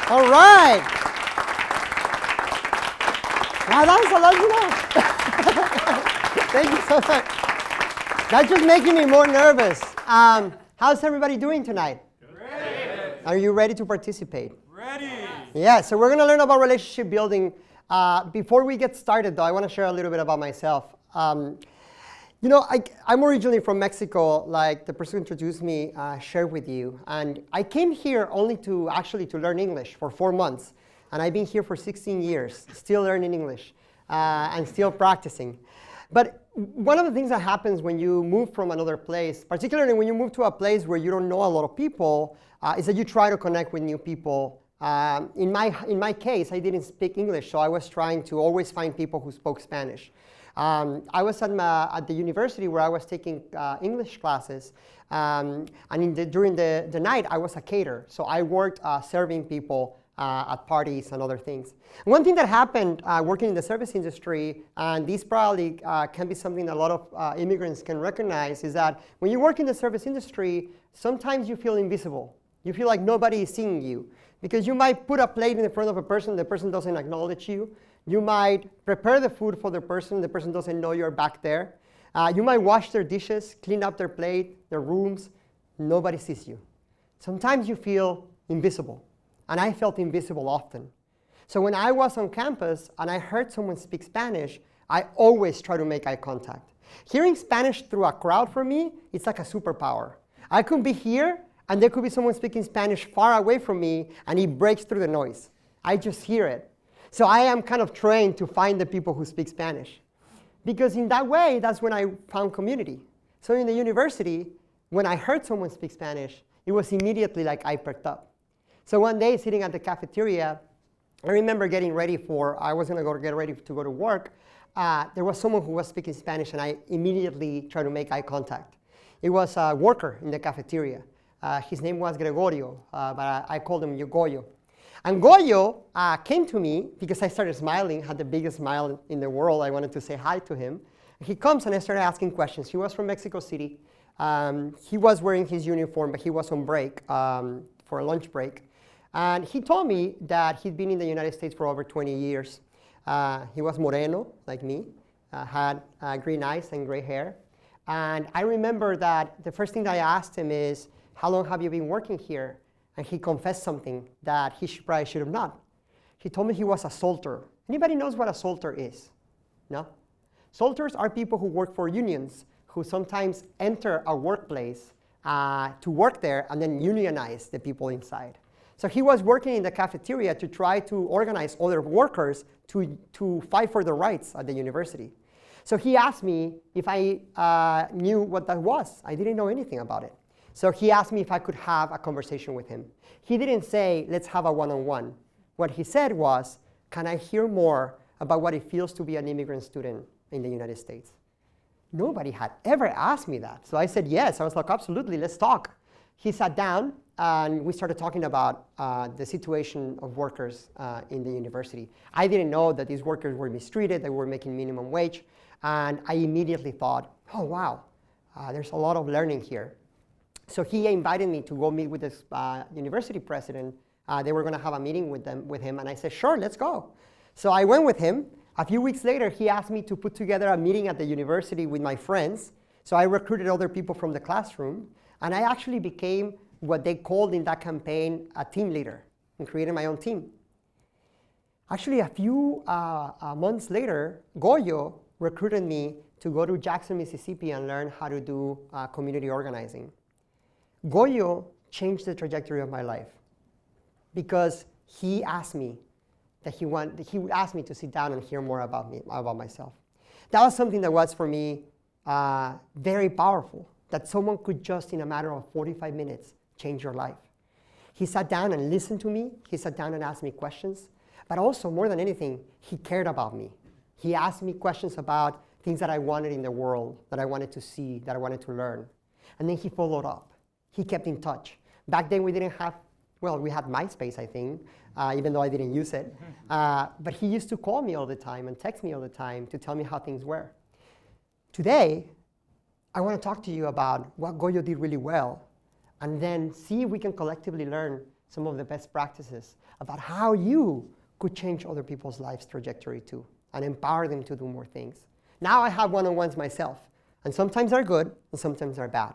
All right. Wow, that was a lot, Thank you so much. That's just making me more nervous. How's everybody doing tonight? Great. Are you ready to participate? Ready. Yeah, so we're going to learn about relationship building. Before we get started, though, I want to share a little bit about myself. I'm originally from Mexico, like the person who introduced me shared with you. And I came here only to learn English for 4 months. And I've been here for 16 years, still learning English and still practicing. But one of the things that happens when you move from another place, particularly when you move to a place where you don't know a lot of people, is that you try to connect with new people. In my case, I didn't speak English, so I was trying to always find people who spoke Spanish. I was at the university where I was taking English classes, and during the night, I was a caterer. So I worked serving people at parties and other things. One thing that happened working in the service industry, and this probably can be something that a lot of immigrants can recognize, is that when you work in the service industry, sometimes you feel invisible. You feel like nobody is seeing you. Because you might put a plate in front of a person, the person doesn't acknowledge you. You might prepare the food for the person doesn't know you're back there. You might wash their dishes, clean up their plate, their rooms, nobody sees you. Sometimes you feel invisible. And I felt invisible often. So when I was on campus and I heard someone speak Spanish, I always try to make eye contact. Hearing Spanish through a crowd for me, it's like a superpower. I could be here and there could be someone speaking Spanish far away from me and it breaks through the noise. I just hear it. So I am kind of trained to find the people who speak Spanish. Because in that way, that's when I found community. So in the university, when I heard someone speak Spanish, it was immediately like I perked up. So one day, sitting at the cafeteria, I remember getting ready I was going to get ready to go to work. There was someone who was speaking Spanish, and I immediately tried to make eye contact. It was a worker in the cafeteria. His name was Gregorio, but I called him Goyo. And Goyo came to me because I started smiling, had the biggest smile in the world. I wanted to say hi to him. He comes, and I started asking questions. He was from Mexico City. He was wearing his uniform, but he was on break for a lunch break. And he told me that he'd been in the United States for over 20 years. He was moreno, like me, had green eyes and gray hair. And I remember that the first thing that I asked him is, how long have you been working here? And he confessed something that he probably should have not. He told me he was a salter. Anybody knows what a salter is? No? Salters are people who work for unions, who sometimes enter a workplace to work there and then unionize the people inside. So he was working in the cafeteria to try to organize other workers to fight for their rights at the university. So he asked me if I knew what that was. I didn't know anything about it. So he asked me if I could have a conversation with him. He didn't say, let's have a one-on-one. What he said was, can I hear more about what it feels to be an immigrant student in the United States? Nobody had ever asked me that. So I said yes. I was like, absolutely, let's talk. He sat down, and we started talking about the situation of workers in the university. I didn't know that these workers were mistreated, they were making minimum wage. And I immediately thought, oh, wow, there's a lot of learning here. So he invited me to go meet with this university president. They were going to have a meeting with him. And I said, sure, let's go. So I went with him. A few weeks later, he asked me to put together a meeting at the university with my friends. So I recruited other people from the classroom. And I actually became what they called in that campaign a team leader and created my own team. Actually, a few months later, Goyo recruited me to go to Jackson, Mississippi and learn how to do community organizing. Goyo changed the trajectory of my life because he asked me that he would ask me to sit down and hear more about myself. That was something that was for me very powerful. That someone could just, in a matter of 45 minutes, change your life. He sat down and listened to me. He sat down and asked me questions. But also, more than anything, he cared about me. He asked me questions about things that I wanted in the world, that I wanted to see, that I wanted to learn. And then he followed up. He kept in touch. Back then, we didn't have, well, we had MySpace, I think, even though I didn't use it. But he used to call me all the time and text me all the time to tell me how things were. Today, I want to talk to you about what Goyo did really well, and then see if we can collectively learn some of the best practices about how you could change other people's lives' trajectory too and empower them to do more things. Now I have one-on-ones myself, and sometimes they're good and sometimes they're bad.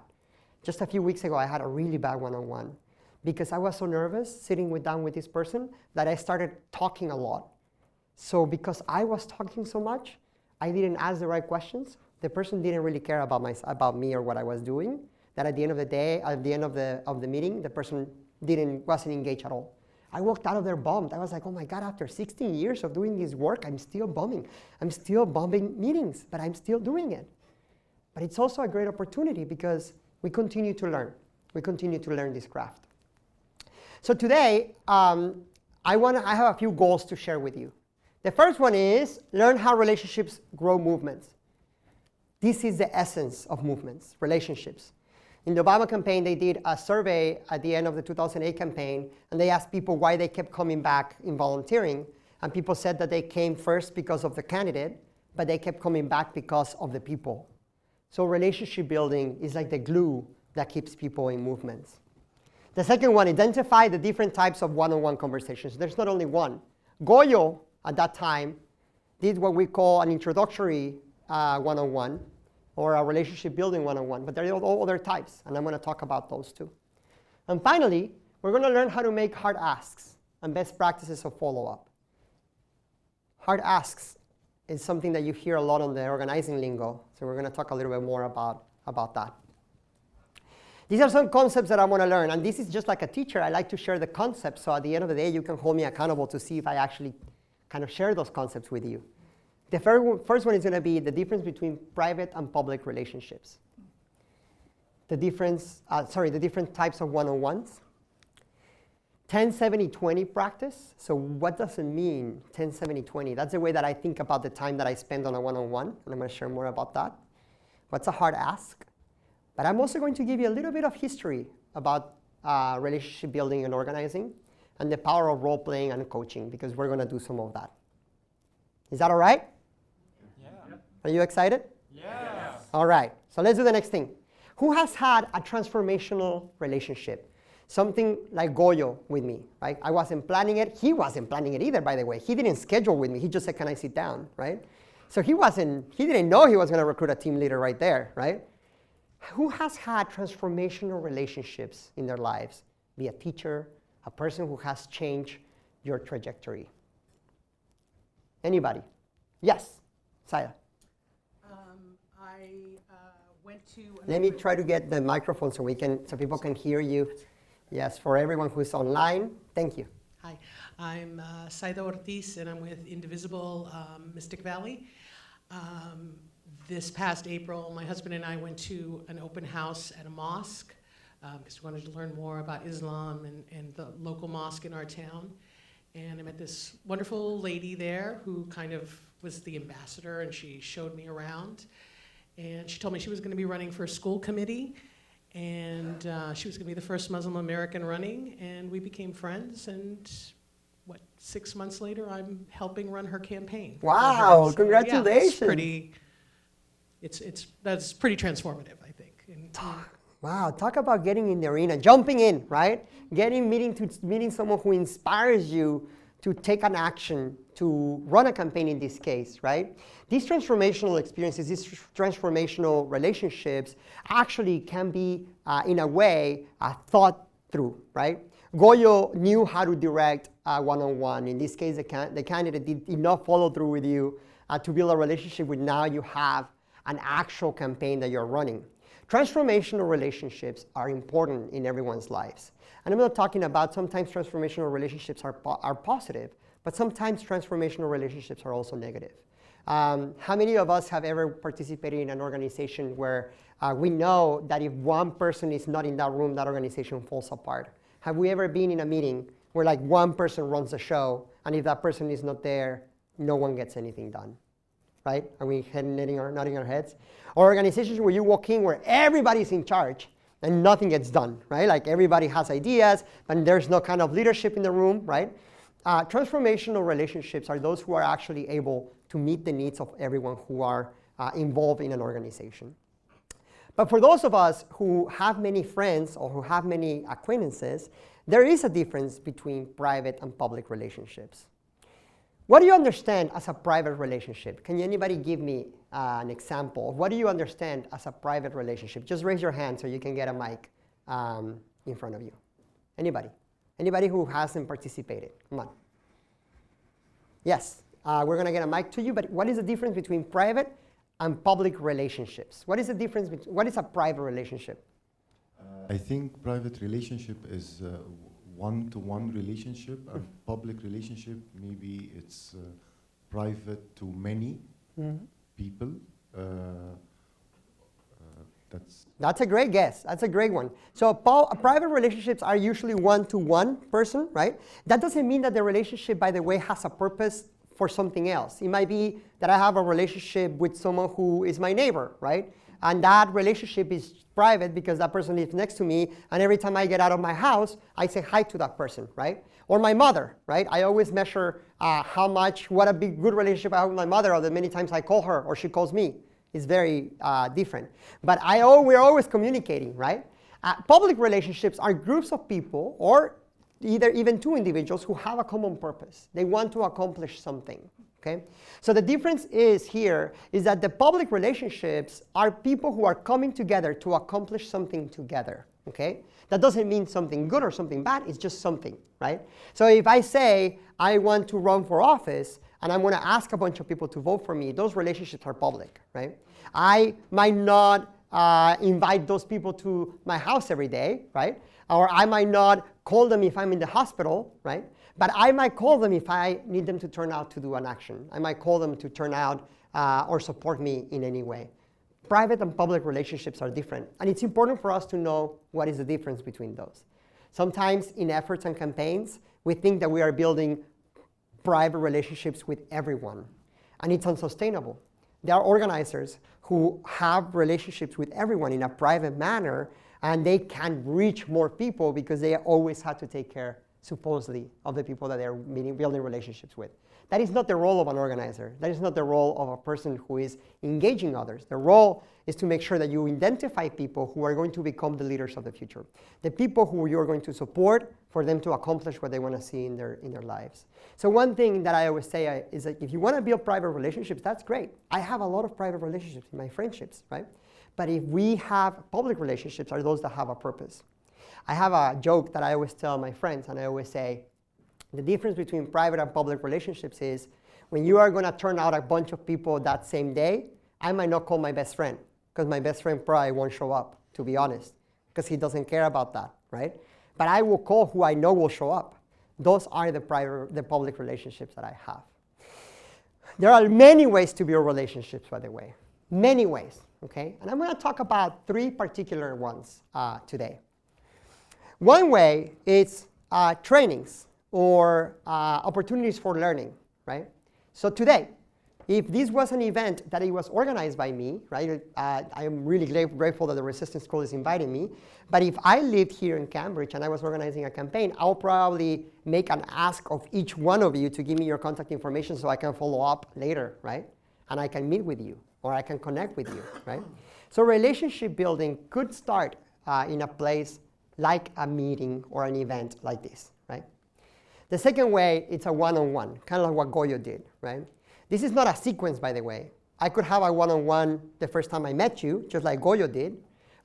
Just a few weeks ago, I had a really bad one-on-one because I was so nervous sitting down with this person that I started talking a lot. So because I was talking so much, I didn't ask the right questions. The person didn't really care about me or what I was doing. That at the end of the day, at the end of the meeting, the person wasn't engaged at all. I walked out of there bummed. I was like, oh my God, after 16 years of doing this work, I'm still bumming. I'm still bombing meetings, but I'm still doing it. But it's also a great opportunity because we continue to learn. We continue to learn this craft. So today, I have a few goals to share with you. The first one is learn how relationships grow movements. This is the essence of movements, relationships. In the Obama campaign, they did a survey at the end of the 2008 campaign, and they asked people why they kept coming back in volunteering. And people said that they came first because of the candidate, but they kept coming back because of the people. So relationship building is like the glue that keeps people in movements. The second one, identify the different types of one-on-one conversations. There's not only one. Goyo, at that time, did what we call an introductory one-on-one, or a relationship building one-on-one, but there are all other types, and I'm going to talk about those too. And finally, we're going to learn how to make hard asks and best practices of follow-up. Hard asks is something that you hear a lot on the organizing lingo, so we're going to talk a little bit more about that. These are some concepts that I want to learn, and this is just like a teacher. I like to share the concepts, so at the end of the day, you can hold me accountable to see if I actually kind of share those concepts with you. The first one is going to be the difference between private and public relationships. The different types of one-on-ones. 10-70-20 practice. So what does it mean, 10-70-20? That's the way that I think about the time that I spend on a one-on-one, and I'm going to share more about that. What's a hard ask? But I'm also going to give you a little bit of history about relationship building and organizing, and the power of role-playing and coaching, because we're going to do some of that. Is that all right? Are you excited? Yes. All right, so let's do the next thing. Who has had a transformational relationship? Something like Goyo with me, right? I wasn't planning it. He wasn't planning it either, by the way. He didn't schedule with me. He just said, can I sit down, right? So he didn't know he was going to recruit a team leader right there, right? Who has had transformational relationships in their lives? Be a teacher, a person who has changed your trajectory. Anybody? Yes, Saya. I went to. Let me try to get the microphone so people can hear you. Yes, for everyone who's online, thank you. Hi, I'm Saida Ortiz, and I'm with Indivisible Mystic Valley. This past April, my husband and I went to an open house at a mosque because we wanted to learn more about Islam and the local mosque in our town. And I met this wonderful lady there who kind of was the ambassador, and she showed me around. And she told me she was going to be running for a school committee, and she was going to be the first Muslim American running, and we became friends, and 6 months later, I'm helping run her campaign. Wow, so, congratulations. Yeah, that's pretty transformative, I think. Wow, talk about getting in the arena, jumping in, right? Meeting someone who inspires you to take an action, to run a campaign in this case, right? These transformational experiences, these transformational relationships actually can be, in a way, thought through, right? Goyo knew how to direct one-on-one. In this case, the candidate did enough follow through with you to build a relationship with now you have an actual campaign that you're running. Transformational relationships are important in everyone's lives. And I'm not talking about sometimes transformational relationships are positive, but sometimes transformational relationships are also negative. How many of us have ever participated in an organization where we know that if one person is not in that room, that organization falls apart? Have we ever been in a meeting where like one person runs the show, and if that person is not there, no one gets anything done? Right? Are we nodding our heads? Or organizations where you walk in where everybody's in charge and nothing gets done, right? Like everybody has ideas and there's no kind of leadership in the room, right? Transformational relationships are those who are actually able to meet the needs of everyone who are involved in an organization. But for those of us who have many friends or who have many acquaintances, there is a difference between private and public relationships. What do you understand as a private relationship? Can anybody give me an example? What do you understand as a private relationship? Just raise your hand so you can get a mic in front of you. Anybody? Anybody who hasn't participated? Come on. Yes, we're going to get a mic to you, but what is the difference between private and public relationships? What is the difference between, what is a private relationship? I think private relationship is one-to-one relationship, and public relationship, maybe it's private to many people. That's a great guess. That's a great one. So private relationships are usually one-to-one person, right? That doesn't mean that the relationship, by the way, has a purpose for something else. It might be that I have a relationship with someone who is my neighbor, right? And that relationship is private because that person lives next to me, and every time I get out of my house, I say hi to that person, right? Or my mother, right? I always measure what a good relationship I have with my mother, or the many times I call her or she calls me. It's very different. But we're always communicating, right? Public relationships are groups of people, or even two individuals who have a common purpose. They want to accomplish something. Okay? So the difference is that the public relationships are people who are coming together to accomplish something together. Okay? That doesn't mean something good or something bad, it's just something, right? So if I say I want to run for office and I'm going to ask a bunch of people to vote for me, those relationships are public, right? I might not invite those people to my house every day, right? Or I might not call them if I'm in the hospital, right? But I might call them if I need them to turn out to do an action. I might call them to turn out or support me in any way. Private and public relationships are different. And it's important for us to know what is the difference between those. Sometimes in efforts and campaigns, we think that we are building private relationships with everyone. And it's unsustainable. There are organizers who have relationships with everyone in a private manner, and they can reach more people because they always have to take care, supposedly, of the people that they're building relationships with. That is not the role of an organizer. That is not the role of a person who is engaging others. The role is to make sure that you identify people who are going to become the leaders of the future. The people who you're going to support for them to accomplish what they want to see in their lives. So one thing that I always say is that if you want to build private relationships, that's great. I have a lot of private relationships in my friendships, right? But if we have public relationships, are those that have a purpose. I have a joke that I always tell my friends, and I always say, the difference between private and public relationships is when you are going to turn out a bunch of people that same day, I might not call my best friend because my best friend probably won't show up, to be honest, because he doesn't care about that, right? But I will call who I know will show up. Those are the public relationships that I have. There are many ways to build relationships, by the way, many ways, okay? And I'm going to talk about 3 particular ones today. One way is trainings or opportunities for learning, right? So today, if this was an event that it was organized by me, right? I am really grateful that the Resistance School is inviting me. But if I lived here in Cambridge and I was organizing a campaign, I'll probably make an ask of each one of you to give me your contact information so I can follow up later, right? And I can meet with you or I can connect with you, right? So relationship building could start in a place like a meeting or an event like this, right? The second way, it's a one-on-one, kind of like what Goyo did, right? This is not a sequence, by the way. I could have a one-on-one the first time I met you, just like Goyo did,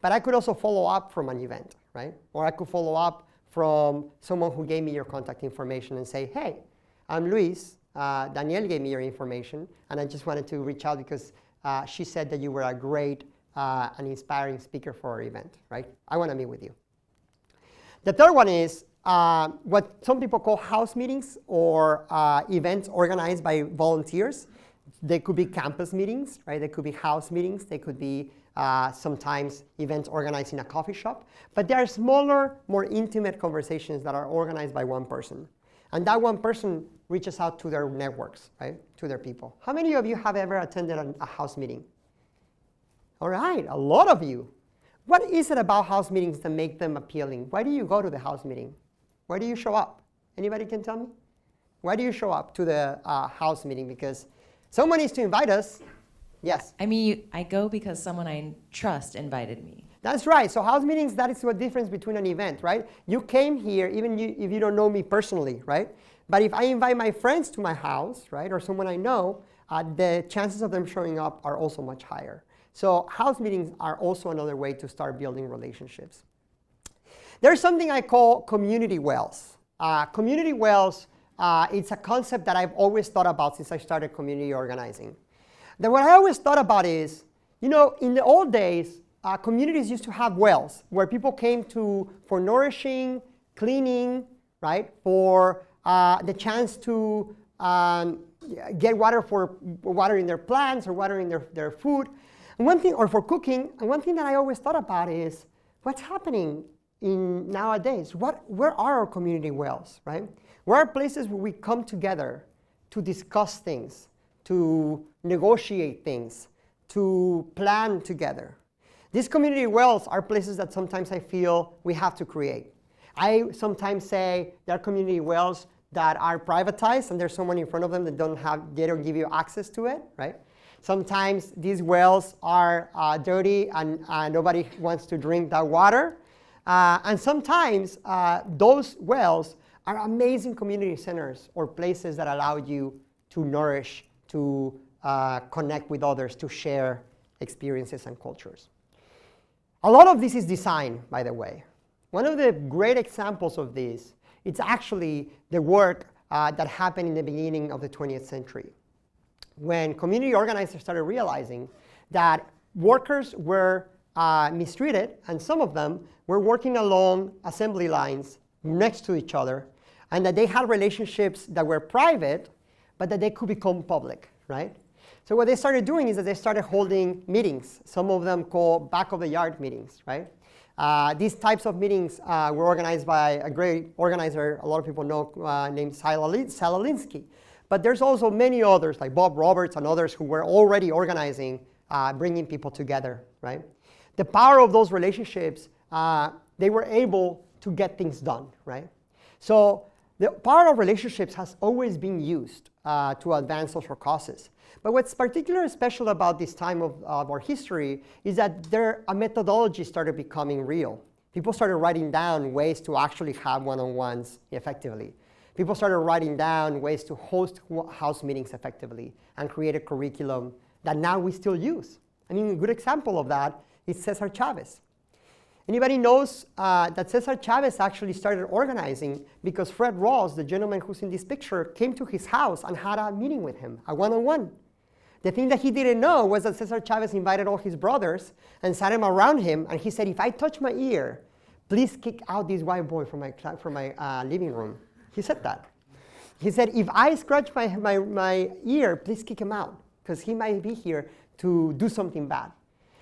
but I could also follow up from an event, right? Or I could follow up from someone who gave me your contact information and say, hey, I'm Luis, Danielle gave me your information, and I just wanted to reach out because she said that you were a great and inspiring speaker for our event, right? I want to meet with you. The third one is what some people call house meetings or events organized by volunteers. They could be campus meetings, right? They could be house meetings. They could be sometimes events organized in a coffee shop. But there are smaller, more intimate conversations that are organized by one person. And that one person reaches out to their networks, right? To their people. How many of you have ever attended a house meeting? All right, a lot of you. What is it about house meetings that make them appealing? Why do you go to the house meeting? Why do you show up? Anybody can tell me? Why do you show up to the house meeting? Because someone needs to invite us. Yes. I mean, I go because someone I trust invited me. That's right. So house meetings, that is the difference between an event, right? You came here, even if you don't know me personally, right? But if I invite my friends to my house, right, or someone I know, the chances of them showing up are also much higher. So house meetings are also another way to start building relationships. There's something I call community wells. Community wells, it's a concept that I've always thought about since I started community organizing. Then what I always thought about is, you know, in the old days, communities used to have wells where people came to for nourishing, cleaning, right, for the chance to get water for watering their plants or watering their food. And one thing, or for cooking, and one thing that I always thought about is what's happening in nowadays. Where are our community wells, right? Where are places where we come together to discuss things, to negotiate things, to plan together? These community wells are places that sometimes I feel we have to create. I sometimes say there are community wells that are privatized and there's someone in front of them that they don't give you access to it, right? Sometimes these wells are dirty and nobody wants to drink that water. And sometimes those wells are amazing community centers or places that allow you to nourish, to connect with others, to share experiences and cultures. A lot of this is design, by the way. One of the great examples of this, it's actually the work that happened in the beginning of the 20th century, when community organizers started realizing that workers were mistreated, and some of them were working along assembly lines next to each other, and that they had relationships that were private, but that they could become public, right? So what they started doing is that they started holding meetings, some of them called back-of-the-yard meetings, right? These types of meetings were organized by a great organizer, a lot of people know, named Salalinsky. But there's also many others, like Bob Roberts and others who were already organizing, bringing people together, right? The power of those relationships, they were able to get things done, right? So the power of relationships has always been used to advance social causes. But what's particularly special about this time of our history is that a methodology started becoming real. People started writing down ways to actually have one-on-ones effectively. People started writing down ways to host house meetings effectively and create a curriculum that now we still use. I mean, a good example of that is Cesar Chavez. Anybody knows that Cesar Chavez actually started organizing because Fred Ross, the gentleman who's in this picture, came to his house and had a meeting with him, a one-on-one. The thing that he didn't know was that Cesar Chavez invited all his brothers and sat them around him, and he said, if I touch my ear, please kick out this white boy from my living room. He said that. He said, if I scratch my ear, please kick him out, because he might be here to do something bad.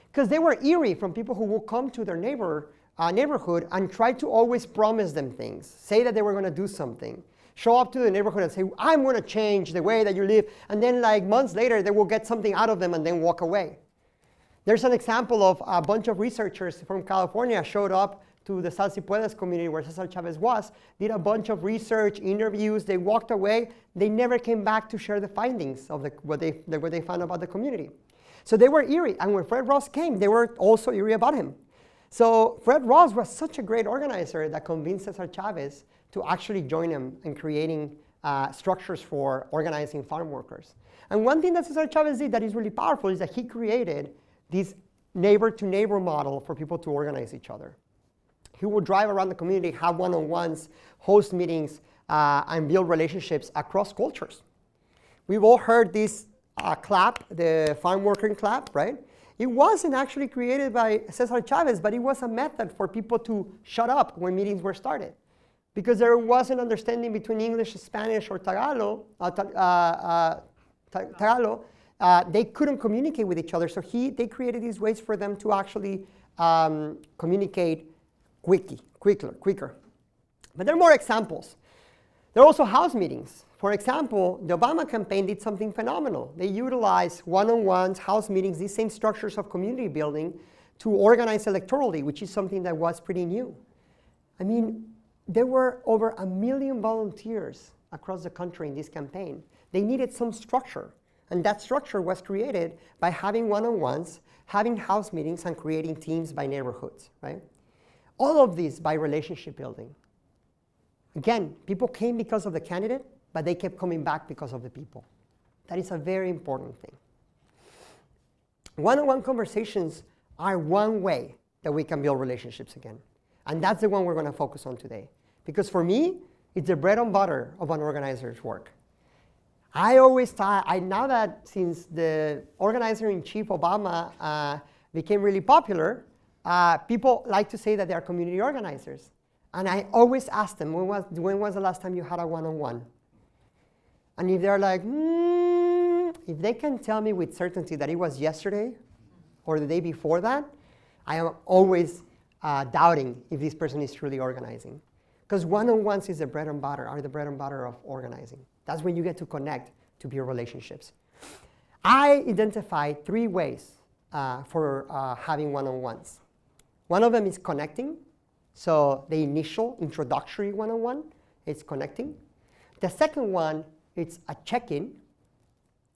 Because they were eerie from people who would come to their neighborhood and try to always promise them things, say that they were going to do something, show up to the neighborhood and say, I'm going to change the way that you live, and then like months later, they will get something out of them and then walk away. There's an example of a bunch of researchers from California showed up to the Sal Si Puedes community where Cesar Chavez was, did a bunch of research, interviews, they walked away, they never came back to share the findings of what they found about the community. So they were eerie, and when Fred Ross came, they were also eerie about him. So Fred Ross was such a great organizer that convinced Cesar Chavez to actually join him in creating structures for organizing farm workers. And one thing that Cesar Chavez did that is really powerful is that he created this neighbor-to-neighbor model for people to organize each other. He would drive around the community, have one-on-ones, host meetings, and build relationships across cultures. We've all heard this clap, the farm worker clap, right? It wasn't actually created by Cesar Chavez, but it was a method for people to shut up when meetings were started. Because there was an understanding between English, Spanish, or Tagalog, they couldn't communicate with each other. So they created these ways for them to actually communicate quicker. But there are more examples. There are also house meetings. For example, the Obama campaign did something phenomenal. They utilized one-on-ones, house meetings, these same structures of community building to organize electorally, which is something that was pretty new. I mean, there were over 1 million volunteers across the country in this campaign. They needed some structure. And that structure was created by having one-on-ones, having house meetings, and creating teams by neighborhoods, right? All of this by relationship building. Again, people came because of the candidate, but they kept coming back because of the people. That is a very important thing. One-on-one conversations are one way that we can build relationships again. And that's the one we're going to focus on today. Because for me, it's the bread and butter of an organizer's work. I always thought, now that since the organizer-in-chief Obama became really popular, people like to say that they are community organizers. And I always ask them, when was the last time you had a one-on-one? And if they're like, if they can tell me with certainty that it was yesterday or the day before that, I am always doubting if this person is truly organizing. Because one-on-ones is the bread and butter, are the bread and butter of organizing. That's when you get to connect to build relationships. I identified 3 ways for having one-on-ones. One of them is connecting. So the initial introductory one-on-one is connecting. The second one, it's a check-in.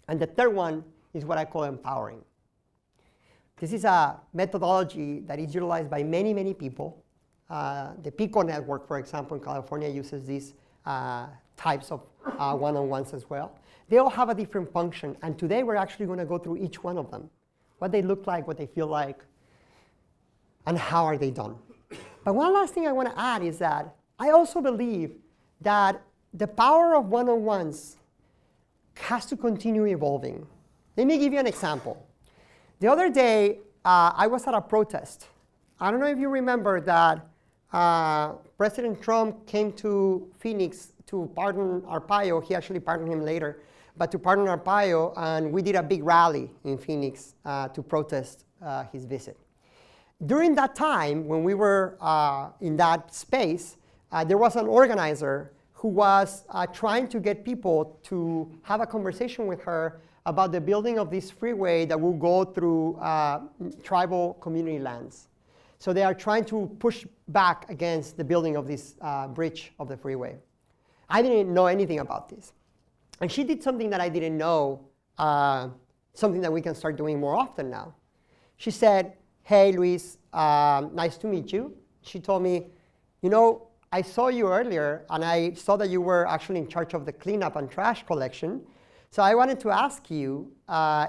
And the third one is what I call empowering. This is a methodology that is utilized by many, many people. The PICO network, for example, in California uses these types of one-on-ones as well. They all have a different function. And today we're actually going to go through each one of them. What they look like, what they feel like, and how are they done. But one last thing I want to add is that I also believe that the power of one-on-ones has to continue evolving. Let me give you an example. The other day, I was at a protest. I don't know if you remember that President Trump came to Phoenix to pardon Arpaio. He actually pardoned him later. But to pardon Arpaio, and we did a big rally in Phoenix to protest his visit. During that time, when we were in that space, there was an organizer who was trying to get people to have a conversation with her about the building of this freeway that will go through tribal community lands. So they are trying to push back against the building of this bridge of the freeway. I didn't know anything about this. And she did something that I didn't know, something that we can start doing more often now. She said, "Hey, Luis, nice to meet you." She told me, "You know, I saw you earlier, and I saw that you were actually in charge of the cleanup and trash collection. So I wanted to ask you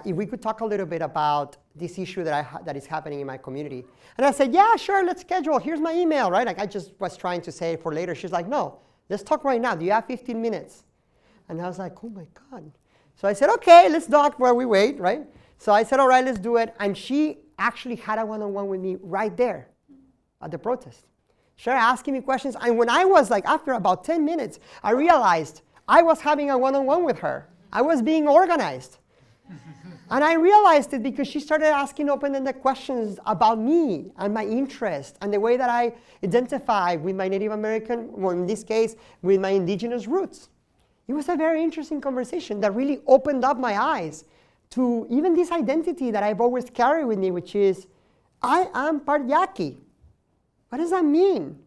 if we could talk a little bit about this issue that is happening in my community." And I said, "Yeah, sure, let's schedule. Here's my email," right? Like I just was trying to say it for later. She's like, "No, let's talk right now. Do you have 15 minutes? And I was like, "Oh my God." So I said, "Okay, let's talk while we wait," right? So I said, "All right, let's do it." And she actually had a one-on-one with me right there at the protest. She started asking me questions. And when I was like, after about 10 minutes, I realized I was having a one-on-one with her. I was being organized. And I realized it because she started asking open-ended questions about me and my interest and the way that I identify with my Native American, or in this case, with my indigenous roots. It was a very interesting conversation that really opened up my eyes to even this identity that I've always carried with me, which is, I am part Yaqui. What does that mean?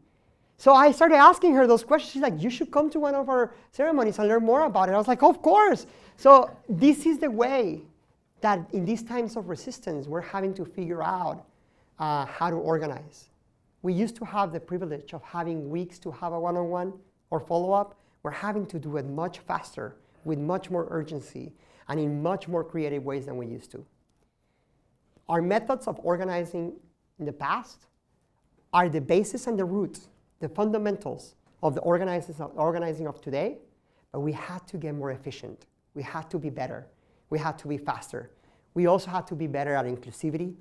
So I started asking her those questions. She's like, "You should come to one of our ceremonies and learn more about it." I was like, "Of course." So this is the way that in these times of resistance, we're having to figure out how to organize. We used to have the privilege of having weeks to have a one-on-one or follow-up. We're having to do it much faster, with much more urgency, and in much more creative ways than we used to. Our methods of organizing in the past are the basis and the roots, the fundamentals of the organizing of today, but we had to get more efficient. We had to be better. We had to be faster. We also had to be better at inclusivity.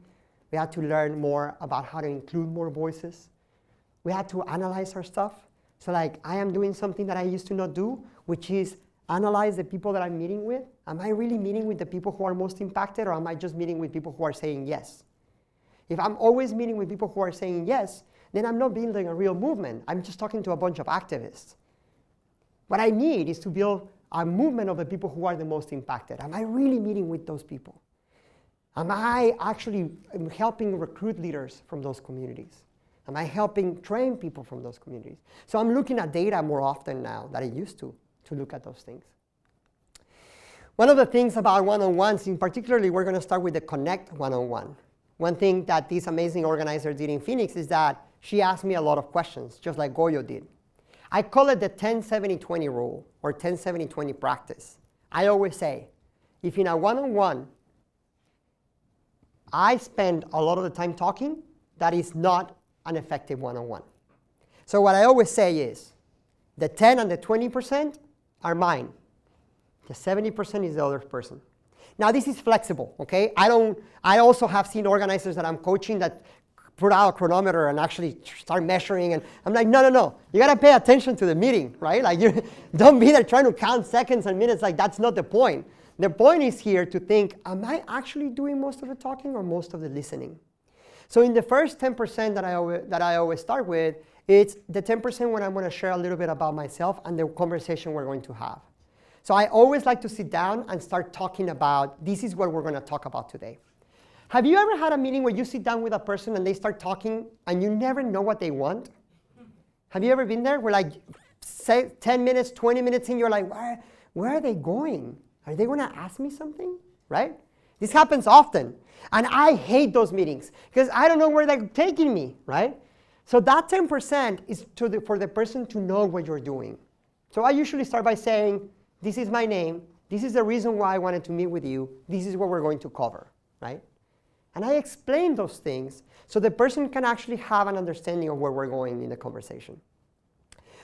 We had to learn more about how to include more voices. We had to analyze our stuff. So like, I am doing something that I used to not do, which is analyze the people that I'm meeting with. Am I really meeting with the people who are most impacted, or am I just meeting with people who are saying yes? If I'm always meeting with people who are saying yes, then I'm not building a real movement. I'm just talking to a bunch of activists. What I need is to build a movement of the people who are the most impacted. Am I really meeting with those people? Am I actually helping recruit leaders from those communities? Am I helping train people from those communities? So I'm looking at data more often now than I used to look at those things. One of the things about one-on-ones, in particularly, we're going to start with the Connect one-on-one. One thing that this amazing organizer did in Phoenix is that she asked me a lot of questions, just like Goyo did. I call it the 10-70-20 rule, or 10-70-20 practice. I always say, if in a one-on-one, I spend a lot of the time talking, that is not an effective one-on-one. So what I always say is, the 10 and the 20% are mine. The 70% is the other person. Now this is flexible, okay? I also have seen organizers that I'm coaching that put out a chronometer and actually start measuring, and I'm like, no. You gotta pay attention to the meeting, right? Like, you don't be there trying to count seconds and minutes, like that's not the point. The point is here to think, am I actually doing most of the talking or most of the listening? So in the first 10% that I always start with, it's the 10% when I'm gonna share a little bit about myself and the conversation we're going to have. So I always like to sit down and start talking about, this is what we're going to talk about today. Have you ever had a meeting where you sit down with a person and they start talking and you never know what they want? Have you ever been there? Where like, say 10 minutes, 20 minutes in, you're like, where are they going? Are they going to ask me something? Right? This happens often. And I hate those meetings because I don't know where they're taking me, right? So that 10% is for the person to know what you're doing. So I usually start by saying, this is my name. This is the reason why I wanted to meet with you. This is what we're going to cover, right? And I explain those things so the person can actually have an understanding of where we're going in the conversation.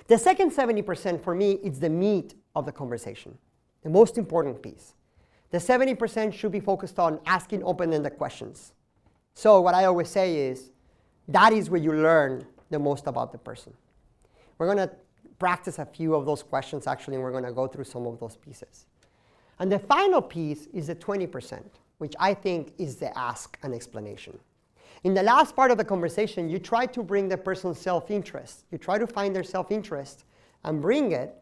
The second 70% for me is the meat of the conversation, the most important piece. The 70% should be focused on asking open-ended questions. So what I always say is, that is where you learn the most about the person. We're going to practice a few of those questions, actually, and we're going to go through some of those pieces. And the final piece is the 20%, which I think is the ask and explanation. In the last part of the conversation, you try to bring the person's self-interest. You try to find their self-interest and bring it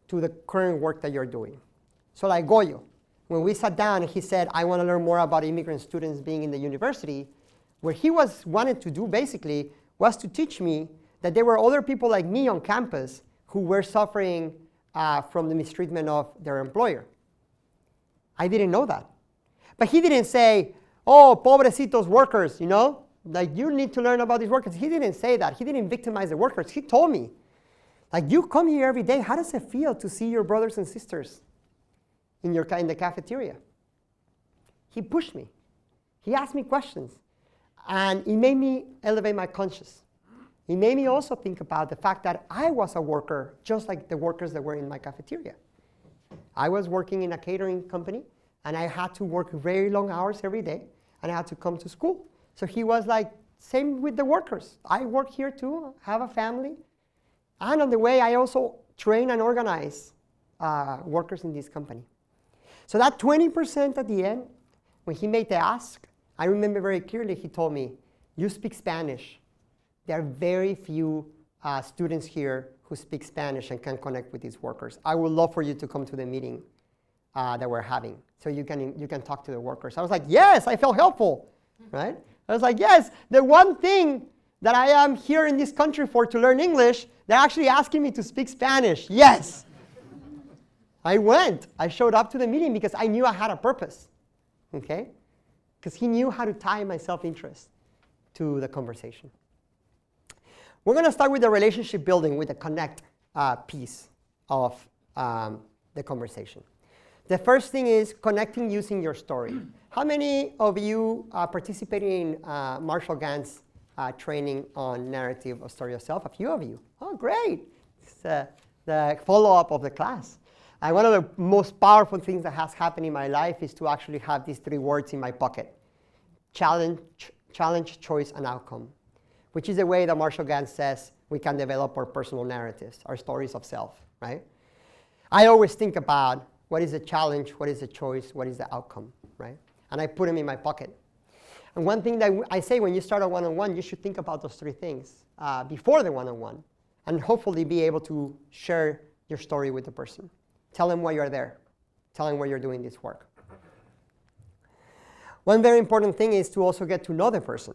to the current work that you're doing. So like Goyo, when we sat down and he said, I want to learn more about immigrant students being in the university, what he wanted to do basically was to teach me that there were other people like me on campus who were suffering from the mistreatment of their employer. I didn't know that. But he didn't say, oh, pobrecitos workers, you know? Like, you need to learn about these workers. He didn't say that. He didn't victimize the workers. He told me, like, you come here every day. How does it feel to see your brothers and sisters in the cafeteria? He pushed me. He asked me questions. And it made me elevate my conscience. It made me also think about the fact that I was a worker just like the workers that were in my cafeteria. I was working in a catering company, and I had to work very long hours every day, and I had to come to school. So he was like, same with the workers. I work here too, have a family. And on the way, I also train and organize workers in this company. So that 20% at the end, when he made the ask, I remember very clearly he told me, you speak Spanish. There are very few students here who speak Spanish and can connect with these workers. I would love for you to come to the meeting that we're having so you can talk to the workers. I was like, yes, I felt helpful, right? I was like, yes, the one thing that I am here in this country for to learn English, they're actually asking me to speak Spanish. Yes. I went. I showed up to the meeting because I knew I had a purpose, okay? Because he knew how to tie my self-interest to the conversation. We're going to start with the relationship building, with the connect piece of the conversation. The first thing is connecting using your story. How many of you participated in Marshall Gant's training on narrative of story of self? A few of you. Oh, great. It's the follow-up of the class. One of the most powerful things that has happened in my life is to actually have these 3 words in my pocket. Challenge, choice, and outcome. Which is the way that Marshall Gant says we can develop our personal narratives, our stories of self, right? I always think about what is the challenge, what is the choice, what is the outcome, right? And I put them in my pocket. And one thing that I say when you start a one-on-one, you should think about those 3 things before the one-on-one, and hopefully be able to share your story with the person. Tell them why you're there. Tell them why you're doing this work. One very important thing is to also get to know the person.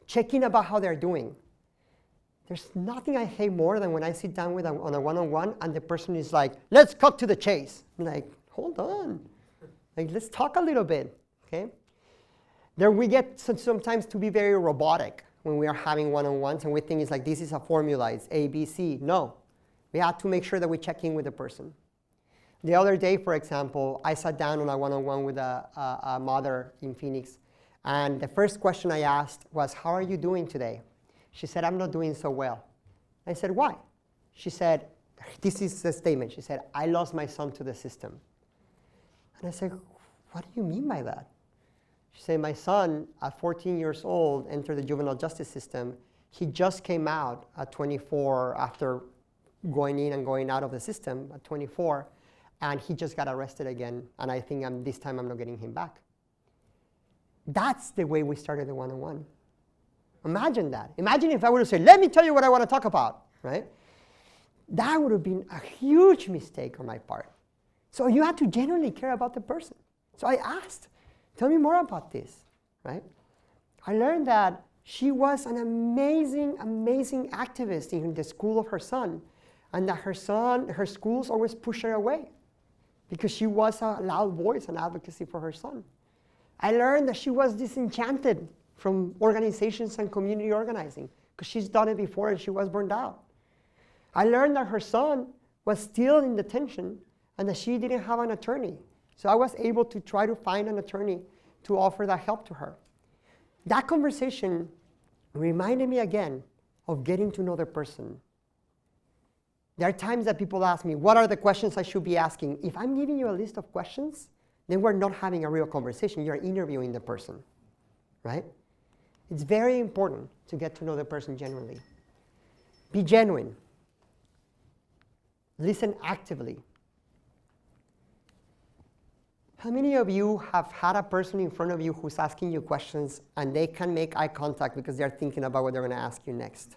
Check in about how they're doing. There's nothing I hate more than when I sit down with on a one-on-one and the person is like, let's cut to the chase. I'm like, hold on. Like, let's talk a little bit, okay? Then we get sometimes to be very robotic when we are having one-on-ones, and we think it's like this is a formula, it's A, B, C. No, we have to make sure that we check in with the person. The other day, for example, I sat down on a one-on-one with a mother in Phoenix, and the first question I asked was, how are you doing today? She said, I'm not doing so well. I said, why? She said, this is the statement. She said, I lost my son to the system. And I said, what do you mean by that? She said, my son, at 14 years old, entered the juvenile justice system. He just came out at 24 after going in and going out of the system at 24, and he just got arrested again, and I think this time I'm not getting him back. That's the way we started the one-on-one. Imagine that. Imagine if I would have said, let me tell you what I want to talk about, right? That would have been a huge mistake on my part. So you have to genuinely care about the person. So I asked, tell me more about this, right? I learned that she was an amazing, amazing activist in the school of her son, and that her schools always pushed her away because she was a loud voice and advocacy for her son. I learned that she was disenchanted from organizations and community organizing because she's done it before and she was burned out. I learned that her son was still in detention and that she didn't have an attorney. So I was able to try to find an attorney to offer that help to her. That conversation reminded me again of getting to know the person. There are times that people ask me, what are the questions I should be asking? If I'm giving you a list of questions, then we're not having a real conversation. You're interviewing the person, right? It's very important to get to know the person genuinely. Be genuine. Listen actively. How many of you have had a person in front of you who's asking you questions and they can make eye contact because they're thinking about what they're going to ask you next,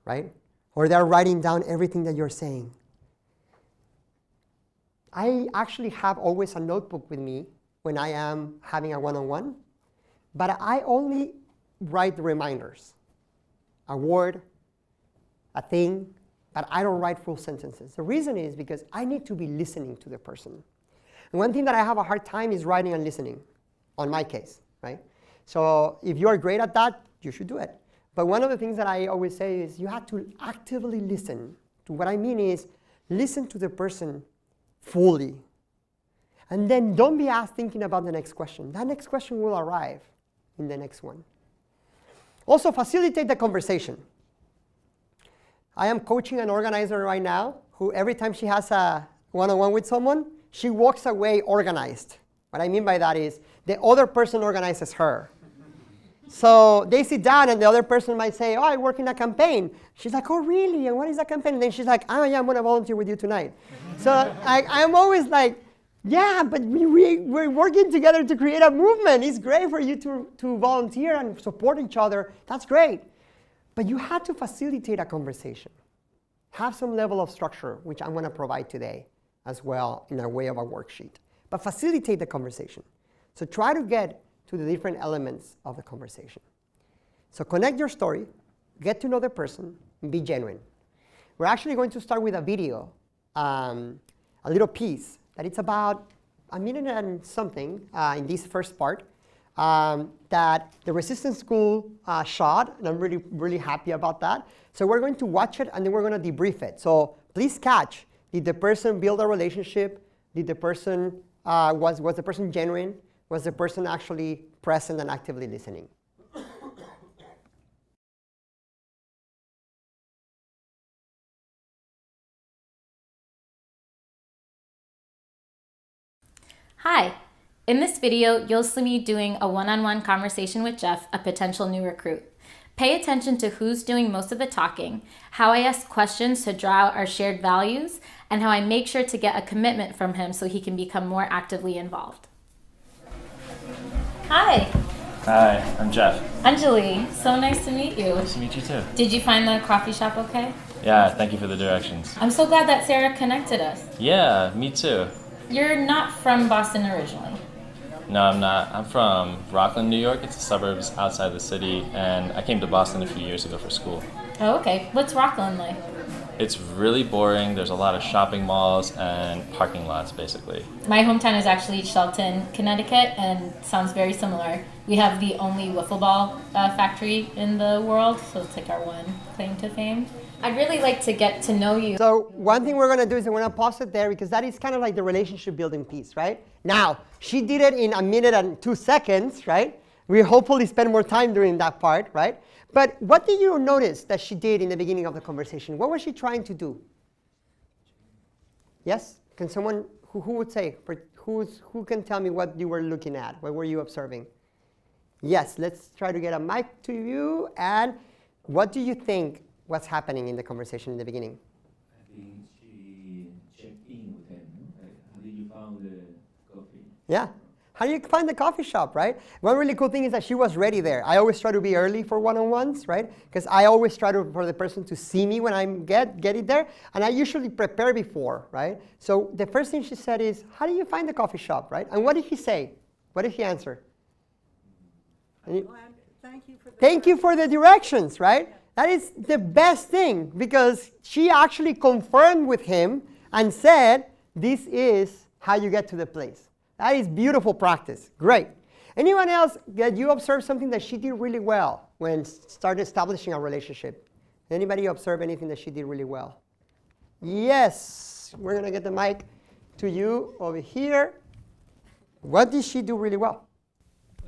right? Or they're writing down everything that you're saying. I actually have always a notebook with me when I am having a one-on-one, but I only write the reminders, a word, a thing, but I don't write full sentences. The reason is because I need to be listening to the person. And one thing that I have a hard time is writing and listening, on my case, right? So if you are great at that, you should do it. But one of the things that I always say is you have to actively listen. What I mean is listen to the person fully. And then don't be thinking about the next question. That next question will arrive in the next one. Also, facilitate the conversation. I am coaching an organizer right now who every time she has a one-on-one with someone, she walks away organized. What I mean by that is the other person organizes her. So they sit down and the other person might say, oh, I work in a campaign. She's like, oh, really? And what is that campaign? And then she's like, oh, yeah, I'm going to volunteer with you tonight. So I'm always like, yeah, but we're working together to create a movement. It's great for you to volunteer and support each other. That's great. But you have to facilitate a conversation. Have some level of structure, which I'm going to provide today as well in a way of a worksheet. But facilitate the conversation. So try to get to the different elements of the conversation. So connect your story, get to know the person, and be genuine. We're actually going to start with a video, a little piece that it's about a minute and something in this first part that the Resistance School shot, and I'm really, really happy about that. So we're going to watch it and then we're going to debrief it. So please catch, did the person build a relationship? Did the person, was the person genuine? Was the person actually present and actively listening? Hi. In this video, you'll see me doing a one-on-one conversation with Jeff, a potential new recruit. Pay attention to who's doing most of the talking, how I ask questions to draw out our shared values, and how I make sure to get a commitment from him so he can become more actively involved. Hi. Hi, I'm Jeff. Anjali, so nice to meet you. Nice to meet you too. Did you find the coffee shop okay? Yeah, thank you for the directions. I'm so glad that Sarah connected us. Yeah, me too. You're not from Boston originally. No, I'm not. I'm from Rockland, New York. It's the suburbs outside the city, and I came to Boston a few years ago for school. Oh, okay. What's Rockland like? It's really boring. There's a lot of shopping malls and parking lots, basically. My hometown is actually Shelton, Connecticut, and sounds very similar. We have the only wiffle ball factory in the world, so it's like our one claim to fame. I'd really like to get to know you. So one thing we're going to do is we're going to pause it there because that is kind of like the relationship building piece, right? Now, she did it in 1 minute and 2 seconds, right? We hopefully spend more time during that part, right? But what did you notice that she did in the beginning of the conversation? What was she trying to do? Yes? Can someone, who would say? Who can tell me what you were looking at? What were you observing? Yes, let's try to get a mic to you. And what do you think was happening in the conversation in the beginning? I think she checked in with him. Like, how did you found the coffee? Yeah. How do you find the coffee shop, right? One really cool thing is that she was ready there. I always try to be early for one-on-ones, right? Because I always try for the person to see me when I get it there. And I usually prepare before, right? So the first thing she said is, how do you find the coffee shop, right? And what did he say? What did he answer? Thank you for the directions, right? That is the best thing because she actually confirmed with him and said, this is how you get to the place. That is beautiful practice. Great. Anyone else that you observed something that she did really well when started establishing a relationship? Anybody observe anything that she did really well? Yes. We're going to get the mic to you over here. What did she do really well?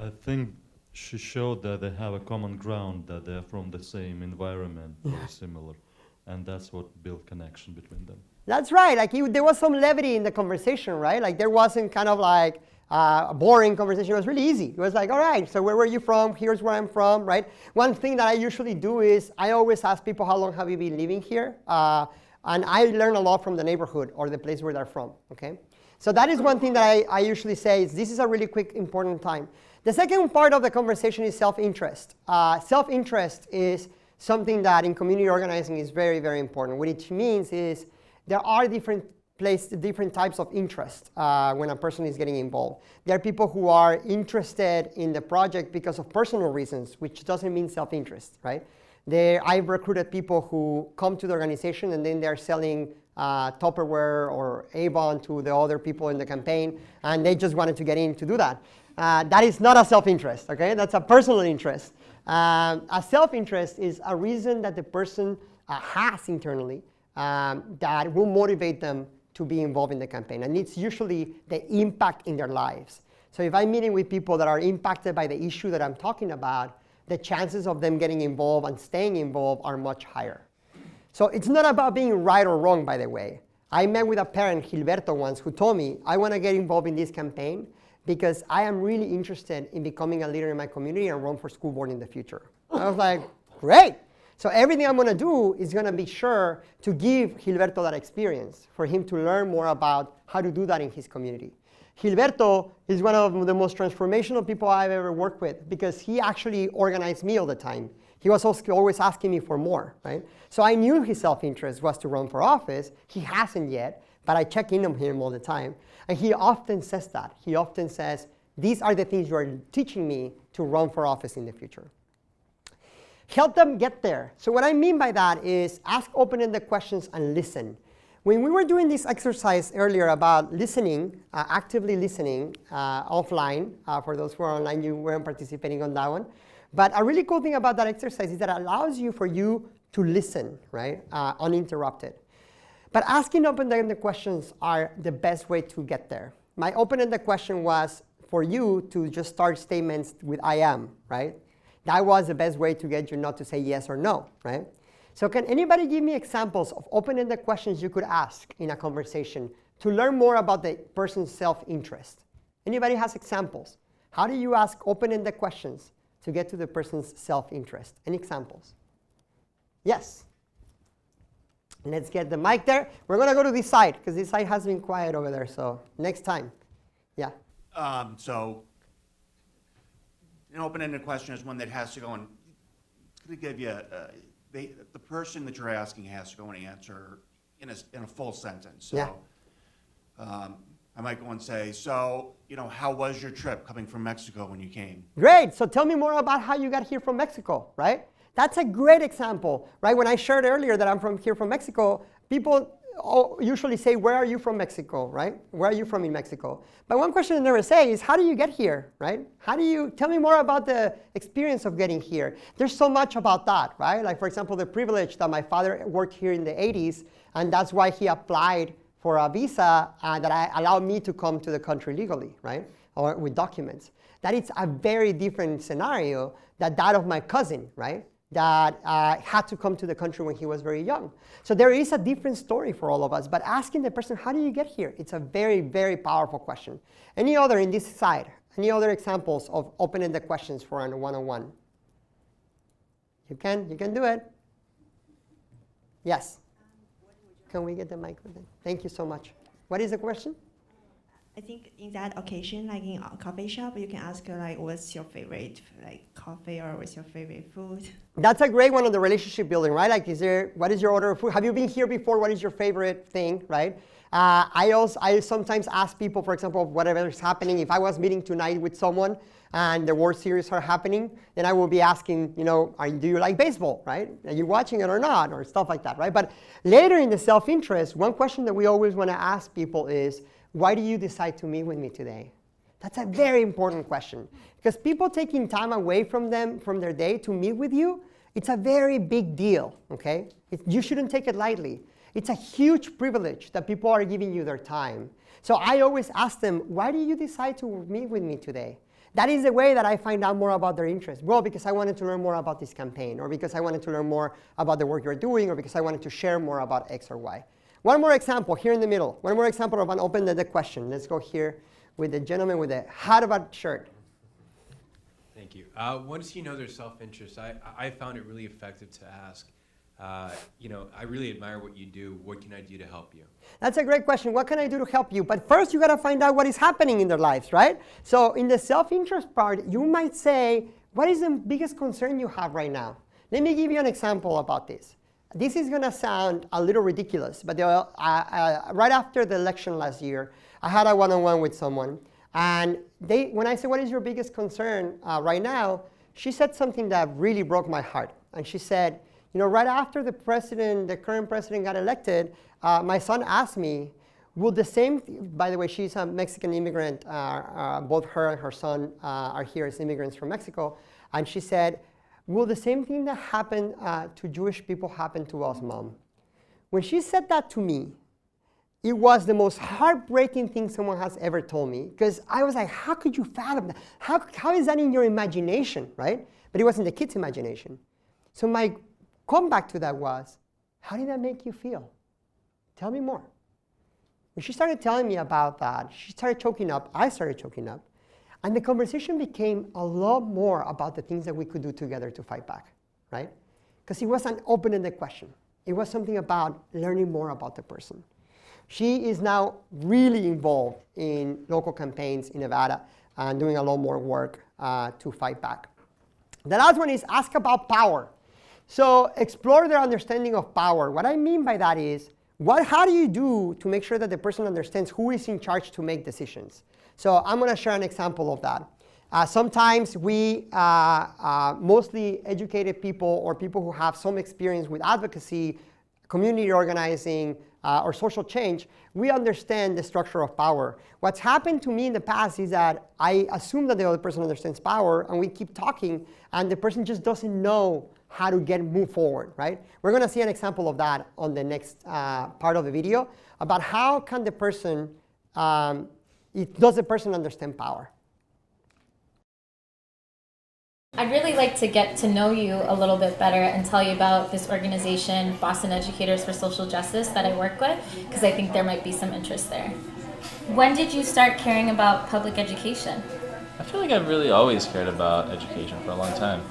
I think she showed that they have a common ground, that they're from the same environment, very similar. And that's what built connection between them. That's right. Like there was some levity in the conversation, right? Like there wasn't kind of like a boring conversation. It was really easy. It was like, all right, so where were you from? Here's where I'm from, right? One thing that I usually do is I always ask people, how long have you been living here? And I learn a lot from the neighborhood or the place where they're from, okay? So that is one thing that I usually say is this is a really quick, important time. The second part of the conversation is self-interest. Self-interest is something that in community organizing is very, very important. What it means is there are different types of interest when a person is getting involved. There are people who are interested in the project because of personal reasons, which doesn't mean self-interest, right? I've recruited people who come to the organization and then they're selling Tupperware or Avon to the other people in the campaign, and they just wanted to get in to do that. That is not a self-interest, okay? That's a personal interest. A self-interest is a reason that the person has internally that will motivate them to be involved in the campaign. And it's usually the impact in their lives. So if I'm meeting with people that are impacted by the issue that I'm talking about, the chances of them getting involved and staying involved are much higher. So it's not about being right or wrong, by the way. I met with a parent, Gilberto, once, who told me, I want to get involved in this campaign because I am really interested in becoming a leader in my community and run for school board in the future. I was like, great. So everything I'm going to do is going to be sure to give Gilberto that experience for him to learn more about how to do that in his community. Gilberto is one of the most transformational people I've ever worked with because he actually organized me all the time. He was also always asking me for more, right? So I knew his self-interest was to run for office. He hasn't yet, but I check in on him all the time. And he often says that. He often says, these are the things you are teaching me to run for office in the future. Help them get there. So what I mean by that is ask open-ended questions and listen. When we were doing this exercise earlier about listening, actively listening offline, for those who are online, you weren't participating on that one. But a really cool thing about that exercise is that it allows you for you to listen, right, uninterrupted. But asking open-ended questions are the best way to get there. My open-ended question was for you to just start statements with I am, right? That was the best way to get you not to say yes or no, right? So can anybody give me examples of open-ended questions you could ask in a conversation to learn more about the person's self-interest? Anybody has examples? How do you ask open-ended questions to get to the person's self-interest? Any examples? Yes. Let's get the mic there. We're going to go to this side because this side has been quiet over there. So next time. Yeah. So an open-ended question is one that has to go and it's going to give you the person that you're asking has to go and answer in a full sentence. So Yeah. I might go and say, so, how was your trip coming from Mexico when you came? Great. So tell me more about how you got here from Mexico, right? That's a great example, right? When I shared earlier that I'm from Mexico, people usually say, where are you from Mexico, right? Where are you from in Mexico? But one question they never say is, how do you get here, right? How do you, tell me more about the experience of getting here. There's so much about that, right? Like, for example, the privilege that my father worked here in the 80s, and that's why he applied for a visa that allowed me to come to the country legally, right? Or with documents. That it's a very different scenario than that of my cousin, right? That had to come to the country when he was very young. So there is a different story for all of us, but asking the person, how do you get here? It's a very, very powerful question. Any other in this side? Any other examples of opening the questions for a one-on-one? You can do it. Yes. Can we get the mic with it? Thank you so much. What is the question? I think in that occasion, like in a coffee shop, you can ask like, what's your favorite like coffee or what's your favorite food? That's a great one on the relationship building, right? Like, what is your order of food? Have you been here before? What is your favorite thing, right? I sometimes ask people, for example, whatever is happening. If I was meeting tonight with someone and the World Series are happening, then I will be asking, do you like baseball, right? Are you watching it or not, or stuff like that, right? But later in the self-interest, one question that we always want to ask people is, why do you decide to meet with me today? That's a very important question, because people taking time away from their day to meet with you, it's a very big deal, okay? You shouldn't take it lightly. It's a huge privilege that people are giving you their time. So I always ask them, why do you decide to meet with me today? That is the way that I find out more about their interests. Well, because I wanted to learn more about this campaign, or because I wanted to learn more about the work you're doing, or because I wanted to share more about X or Y. One more example here in the middle. One more example of an open-ended question. Let's go here with the gentleman with the Harvard shirt. Thank you. Once you know their self-interest, I found it really effective to ask, I really admire what you do. What can I do to help you? That's a great question. What can I do to help you? But first, you got to find out what is happening in their lives, right? So in the self-interest part, you might say, what is the biggest concern you have right now? Let me give you an example about this. This is going to sound a little ridiculous, but right after the election last year, I had a one-on-one with someone. And when I said, what is your biggest concern right now? She said something that really broke my heart. And she said, right after the current president got elected, my son asked me, by the way, she's a Mexican immigrant. Both her and her son are here as immigrants from Mexico. And she said, will the same thing that happened to Jewish people happen to us, Mom? When she said that to me, it was the most heartbreaking thing someone has ever told me, because I was like, how could you fathom that? How is that in your imagination, right? But it was in the kid's imagination. So my comeback to that was, how did that make you feel? Tell me more. When she started telling me about that, she started choking up. I started choking up. And the conversation became a lot more about the things that we could do together to fight back, right? Because it was an open-ended question. It was something about learning more about the person. She is now really involved in local campaigns in Nevada and doing a lot more work to fight back. The last one is ask about power. So explore their understanding of power. What I mean by that is, how do you do to make sure that the person understands who is in charge to make decisions? So I'm going to share an example of that. Sometimes we, mostly educated people or people who have some experience with advocacy, community organizing, or social change, we understand the structure of power. What's happened to me in the past is that I assume that the other person understands power, and we keep talking, and the person just doesn't know how to move forward, right? We're going to see an example of that on the next part of the video, about how can the person, does the person understand power? I'd really like to get to know you a little bit better and tell you about this organization, Boston Educators for Social Justice, that I work with, because I think there might be some interest there. When did you start caring about public education? I feel like I've really always cared about education for a long time.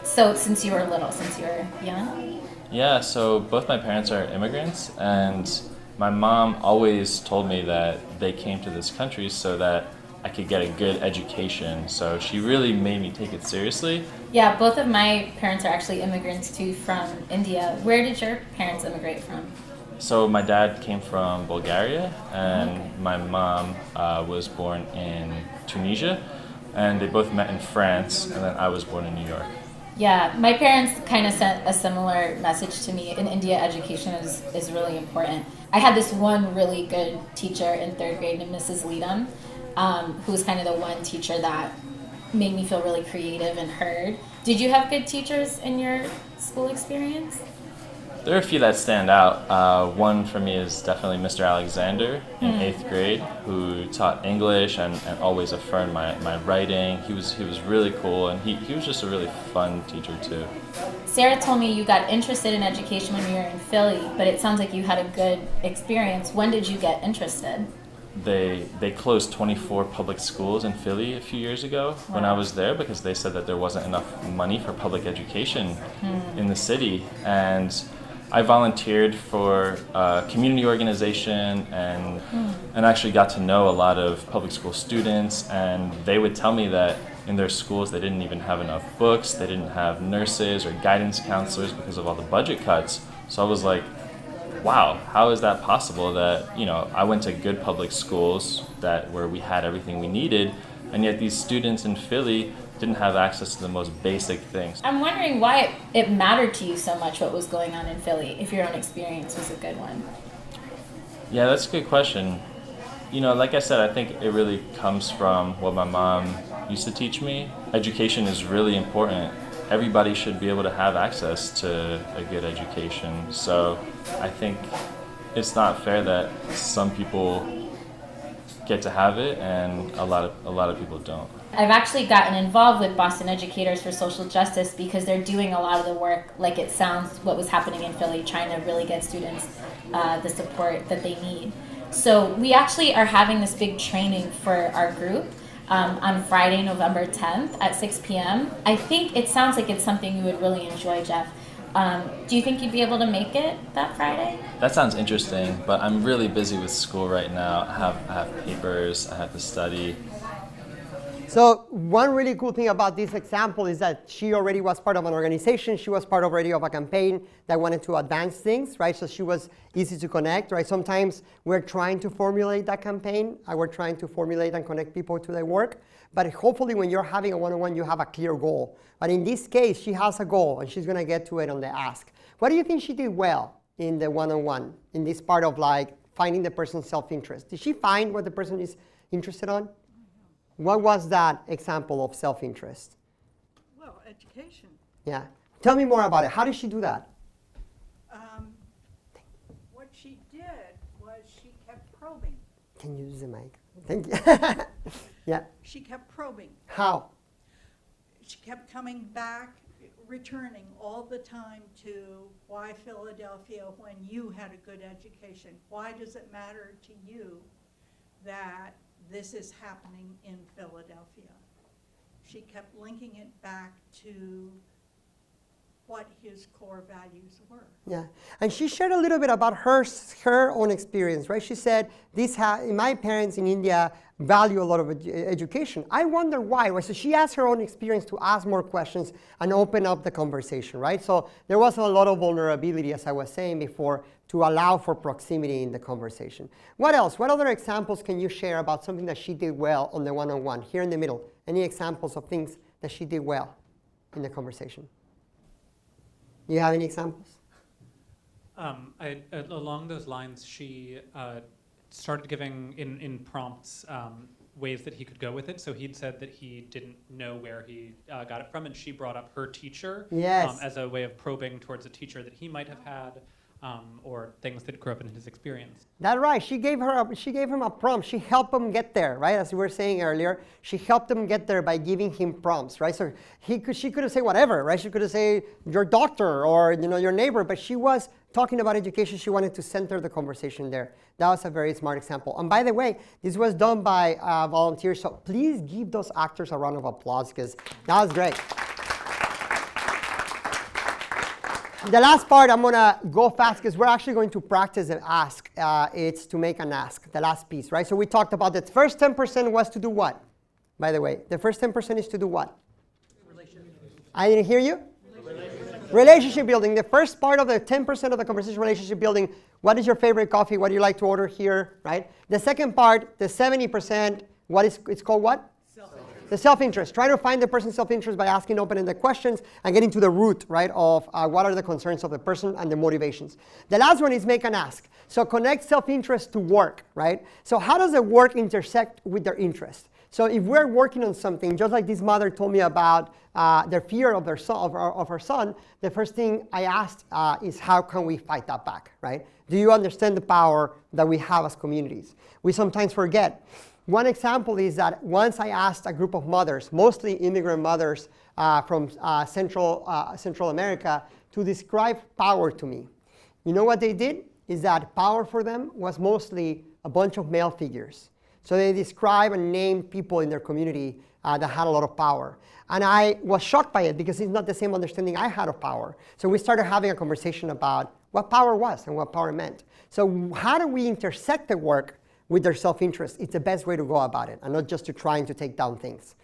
So since you were little, since you were young? Yeah, so both my parents are immigrants, and my mom always told me that they came to this country so that I could get a good education. So she really made me take it seriously. Yeah, both of my parents are actually immigrants too, from India. Where did your parents immigrate from? So my dad came from Bulgaria, and my mom was born in Tunisia, and they both met in France, and then I was born in New York. Yeah, my parents kind of sent a similar message to me. In India, education is really important. I had this one really good teacher in 3rd grade named Mrs. Leadham, who was kind of the one teacher that made me feel really creative and heard. Did you have good teachers in your school experience? There are a few that stand out. One for me is definitely Mr. Alexander in 8th grade, who taught English and always affirmed my writing. He was really cool, and he was just a really fun teacher too. Sarah told me you got interested in education when you were in Philly, but it sounds like you had a good experience. When did you get interested? They closed 24 public schools in Philly a few years ago when I was there, because they said that there wasn't enough money for public education in the city. And I volunteered for a community organization and actually got to know a lot of public school students, and they would tell me that in their schools they didn't even have enough books, they didn't have nurses or guidance counselors because of all the budget cuts. So I was like, wow, how is that possible that, you know, I went to good public schools where we had everything we needed, and yet these students in Philly didn't have access to the most basic things. I'm wondering why it mattered to you so much what was going on in Philly, if your own experience was a good one. Yeah, that's a good question. You know, like I said, I think it really comes from what my mom used to teach me. Education is really important. Everybody should be able to have access to a good education. So I think it's not fair that some people get to have it and a lot of people don't. I've actually gotten involved with Boston Educators for Social Justice because they're doing a lot of the work, like it sounds what was happening in Philly, trying to really get students the support that they need. So we actually are having this big training for our group on Friday, November 10th at 6 p.m. I think it sounds like it's something you would really enjoy, Jeff. Do you think you'd be able to make it that Friday? That sounds interesting, but I'm really busy with school right now. I have papers, I have to study. So one really cool thing about this example is that she already was part of an organization. She was part already of a campaign that wanted to advance things, right? So she was easy to connect, right? Sometimes we're trying to formulate that campaign. We're trying to formulate and connect people to their work. But hopefully when you're having a one-on-one, you have a clear goal. But in this case, she has a goal, and she's going to get to it on the ask. What do you think she did well in the one-on-one, in this part of like finding the person's self-interest? Did she find what the person is interested on? What was that example of self-interest? Well, education. Yeah. Tell me more about it. How did she do that? What she did was she kept probing. Can you use the mic? Thank you. Yeah. She kept probing. How? She kept coming back, returning all the time to why Philadelphia when you had a good education? Why does it matter to you that this is happening in Philadelphia? She kept linking it back to what his core values were. Yeah, and she shared a little bit about her own experience, right? She said, my parents in India value a lot of education. I wonder why, right? So she asked her own experience to ask more questions and open up the conversation, right? So there was a lot of vulnerability, as I was saying before, to allow for proximity in the conversation. What else? What other examples can you share about something that she did well on the one-on-one, here in the middle? Any examples of things that she did well in the conversation? Do you have any examples? Along those lines, she started giving in prompts ways that he could go with it. So he'd said that he didn't know where he got it from, and she brought up her teacher as a way of probing towards a teacher that he might have had, or things that grew up in his experience. That's right. She gave him a prompt. She helped him get there, right? As we were saying earlier, she helped him get there by giving him prompts, right? So she could have said whatever, right? She could have said your doctor or your neighbor, but she was talking about education. She wanted to center the conversation there. That was a very smart example. And by the way, this was done by volunteers. So please give those actors a round of applause because that was great. The last part, I'm going to go fast because we're actually going to practice an ask. It's to make an ask, the last piece, right? So we talked about the first 10% was to do what? By the way, the first 10% is to do what? I didn't hear you? Relationship building. The first part of the 10% of the conversation, relationship building. What is your favorite coffee? What do you like to order here, right? The second part, the 70%, it's called what? Self-interest. the self-interest. Try to find the person's self-interest by asking open-ended questions and getting to the root, right, of what are the concerns of the person and the motivations. The last one is make an ask. So connect self-interest to work, right? So how does the work intersect with their interest? So if we're working on something, just like this mother told me about their fear of, of her son, the first thing I asked is how can we fight that back, right? Do you understand the power that we have as communities? We sometimes forget. One example is that once I asked a group of mothers, mostly immigrant mothers from Central America, to describe power to me. You know what they did? Is that power for them was mostly a bunch of male figures. So they describe and name people in their community that had a lot of power. And I was shocked by it because it's not the same understanding I had of power. So we started having a conversation about what power was and what power meant. So how do we intersect the work with their self-interest? It's the best way to go about it, and not just to trying to take down things.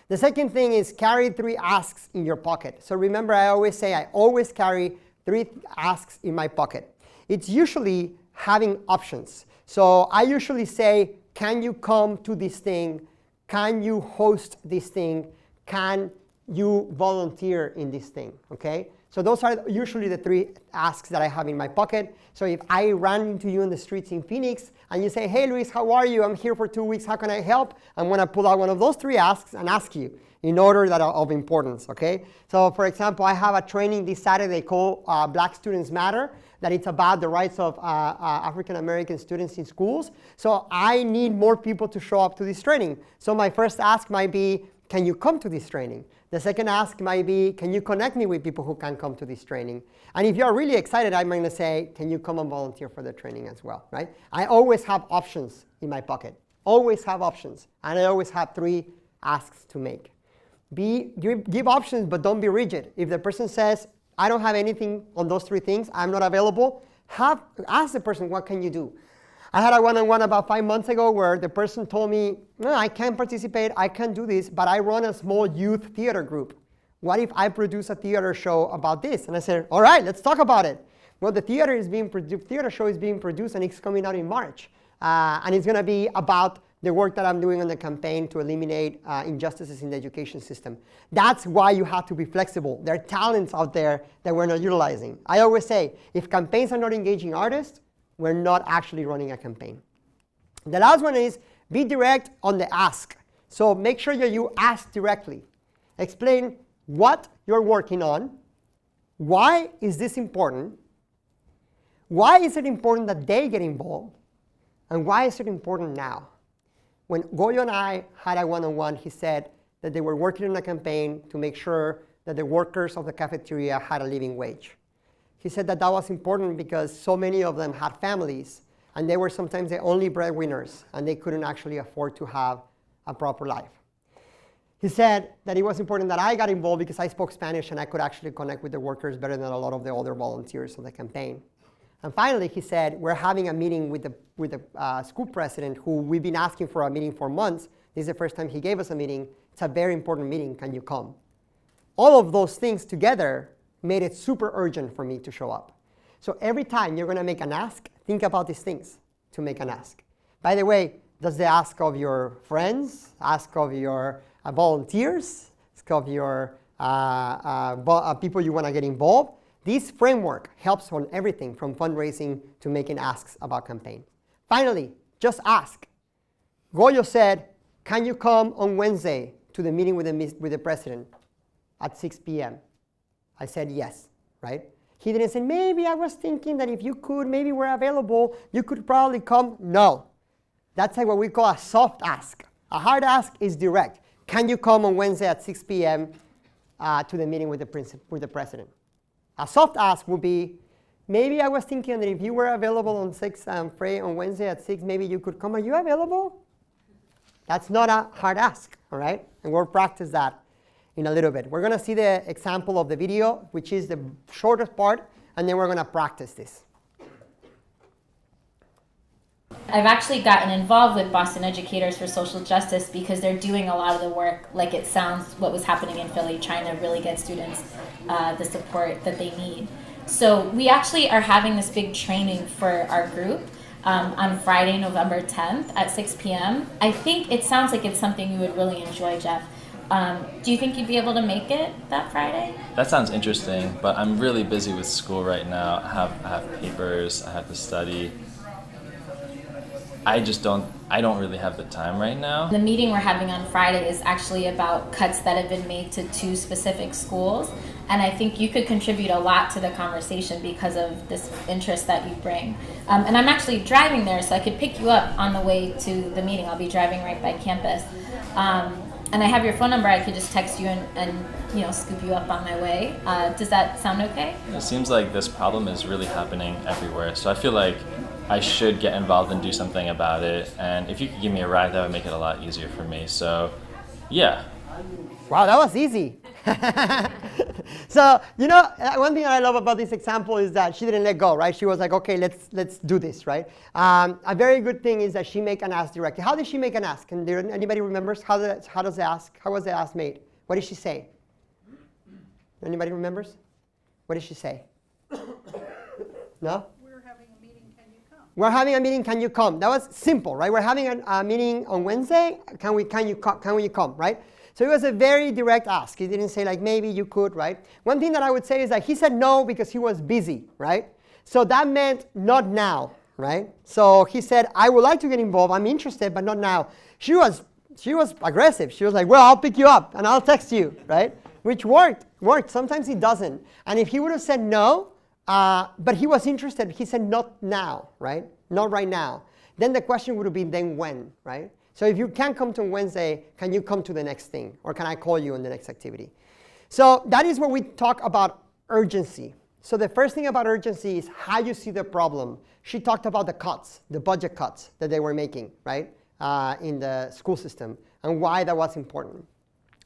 The second thing is carry 3 asks in your pocket. So remember, I always say I always carry 3 asks in my pocket. It's usually having options. So I usually say, can you come to this thing? Can you host this thing? Can you volunteer in this thing? Okay? So those are usually the 3 asks that I have in my pocket. So if I ran into you in the streets in Phoenix and you say, hey, Luis, how are you? I'm here for 2 weeks. How can I help? I'm going to pull out one of those 3 asks and ask you in order that are of importance. Okay? So for example, I have a training this Saturday called Black Students Matter, that it's about the rights of African American students in schools. So I need more people to show up to this training. So my first ask might be, can you come to this training? The second ask might be, can you connect me with people who can come to this training? And if you're really excited, I'm going to say, can you come and volunteer for the training as well, right? I always have options in my pocket. Always have options. And I always have 3 asks to make. Give options, but don't be rigid. If the person says, I don't have anything on those 3 things, I'm not available, ask the person, what can you do? I had a one-on-one about 5 months ago where the person told me, no, I can't participate, I can't do this, but I run a small youth theater group. What if I produce a theater show about this? And I said, all right, let's talk about it. Well, the theater show is being produced and it's coming out in March. And it's going to be about the work that I'm doing on the campaign to eliminate injustices in the education system. That's why you have to be flexible. There are talents out there that we're not utilizing. I always say, if campaigns are not engaging artists, we're not actually running a campaign. The last one is be direct on the ask. So make sure that you ask directly. Explain what you're working on. Why is this important? Why is it important that they get involved? And why is it important now? When Goyo and I had a one-on-one, he said that they were working on a campaign to make sure that the workers of the cafeteria had a living wage. He said that that was important because so many of them had families, and they were sometimes the only breadwinners, and they couldn't actually afford to have a proper life. He said that it was important that I got involved because I spoke Spanish and I could actually connect with the workers better than a lot of the other volunteers of the campaign. And finally, he said, we're having a meeting with the school president who we've been asking for a meeting for months. This is the first time he gave us a meeting. It's a very important meeting. Can you come? All of those things together made it super urgent for me to show up. So every time you're going to make an ask, think about these things to make an ask. By the way, does the ask of your friends, ask of your volunteers, ask of your people you want to get involved? This framework helps on everything from fundraising to making asks about campaign. Finally, just ask. Goyo said, can you come on Wednesday to the meeting with the president at 6 p.m.? I said yes, right? He didn't say, maybe I was thinking that if you could, maybe we're available, you could probably come. No. That's like what we call a soft ask. A hard ask is direct. Can you come on Wednesday at 6 p.m. To the meeting with the president? A soft ask would be, maybe I was thinking that if you were available on Wednesday at 6, maybe you could come. Are you available? That's not a hard ask, all right? And we'll practice that in a little bit. We're going to see the example of the video, which is the shortest part, and then we're going to practice this. I've actually gotten involved with Boston Educators for Social Justice because they're doing a lot of the work, like it sounds what was happening in Philly, trying to really get students the support that they need. So we actually are having this big training for our group on Friday, November 10th at 6 p.m. I think it sounds like it's something you would really enjoy, Jeff. Do you think you'd be able to make it that Friday? That sounds interesting, but I'm really busy with school right now. I have papers, I have to study. I don't really have the time right now. The meeting we're having on Friday is actually about cuts that have been made to 2 specific schools. And I think you could contribute a lot to the conversation because of this interest that you bring. And I'm actually driving there, so I could pick you up on the way to the meeting. I'll be driving right by campus. And I have your phone number. I could just text you and scoop you up on my way. Does that sound okay? It seems like this problem is really happening everywhere. So I feel like I should get involved and do something about it. And if you could give me a ride, that would make it a lot easier for me. So, yeah. Wow, that was easy. So, one thing that I love about this example is that she didn't let go, right? She was like, okay, let's do this, right? A very good thing is that she make an ask directly. How did she make an ask? And anybody remembers how was the ask made? What did she say? Anybody remembers? What did she say? No? We're having a meeting, can you come? We're having a meeting, can you come? That was simple, right? We're having a meeting on Wednesday, can you come, right? So it was a very direct ask. He didn't say like, maybe you could, right? One thing that I would say is that he said no because he was busy, right? So that meant not now, right? So he said, I would like to get involved. I'm interested, but not now. She was aggressive. She was like, well, I'll pick you up and I'll text you, right? Which worked. Sometimes it doesn't. And if he would have said no, but he was interested, he said not now, right? Not right now. Then the question would have been, then when, right? So if you can't come to Wednesday, can you come to the next thing? Or can I call you on the next activity? So that is where we talk about urgency. So the first thing about urgency is how you see the problem. She talked about the cuts, the budget cuts that they were making, right, in the school system, and why that was important.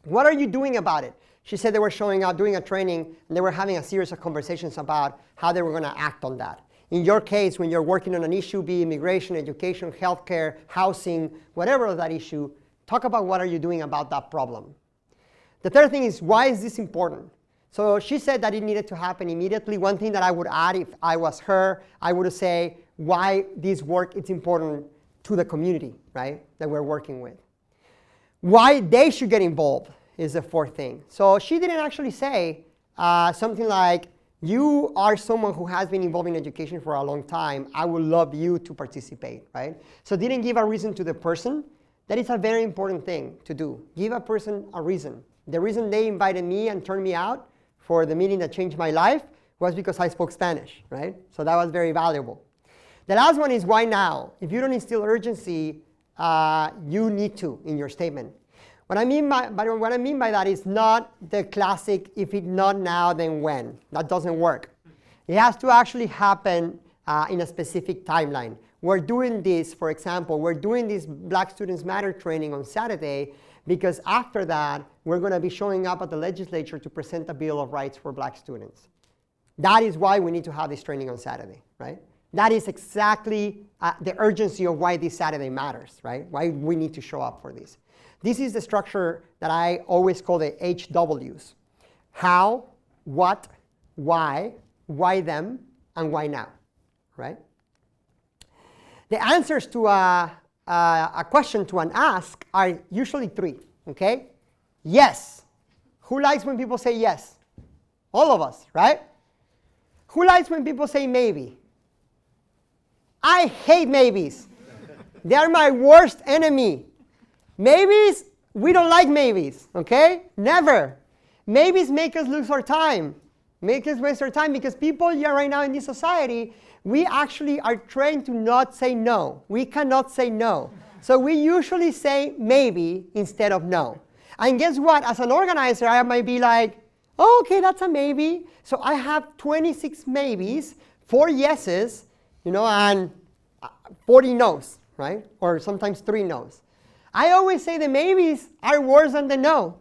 What are you doing about it? She said they were showing up, doing a training, and they were having a series of conversations about how they were going to act on that. In your case, when you're working on an issue, be immigration, education, healthcare, housing, whatever that issue, talk about what are you doing about that problem. The third thing is, why is this important? So she said that it needed to happen immediately. One thing that I would add, if I was her, I would say why this work is important to the community, right, that we're working with. Why they should get involved is the fourth thing. So she didn't actually say something like, you are someone who has been involved in education for a long time. I would love you to participate, right? So didn't give a reason to the person. That is a very important thing to do. Give a person a reason. The reason they invited me and turned me out for the meeting that changed my life was because I spoke Spanish, right? So that was very valuable. The last one is why now? If you don't instill urgency, you need to in your statement. What I mean by that is not the classic, if it's not now, then when. That doesn't work. It has to actually happen in a specific timeline. We're doing this, for example, we're doing this Black Students Matter training on Saturday because after that, we're going to be showing up at the legislature to present a Bill of Rights for Black students. That is why we need to have this training on Saturday, right? That is exactly the urgency of why this Saturday matters, right? Why we need to show up for this. This is the structure that I always call the HWs. How, what, why them, and why now, right? The answers to a question, to an ask, are usually 3, okay? Yes. Who likes when people say yes? All of us, right? Who likes when people say maybe? I hate maybes. They are my worst enemy. Maybes, we don't like maybes, okay? Never. Maybes make us lose our time. Make us waste our time because people right now in this society, we actually are trained to not say no. We cannot say no. So we usually say maybe instead of no. And guess what? As an organizer, I might be like, oh, okay, that's a maybe. So I have 26 maybes, 4 yeses, and 40 no's, right? Or sometimes 3 no's. I always say the maybes are worse than the no.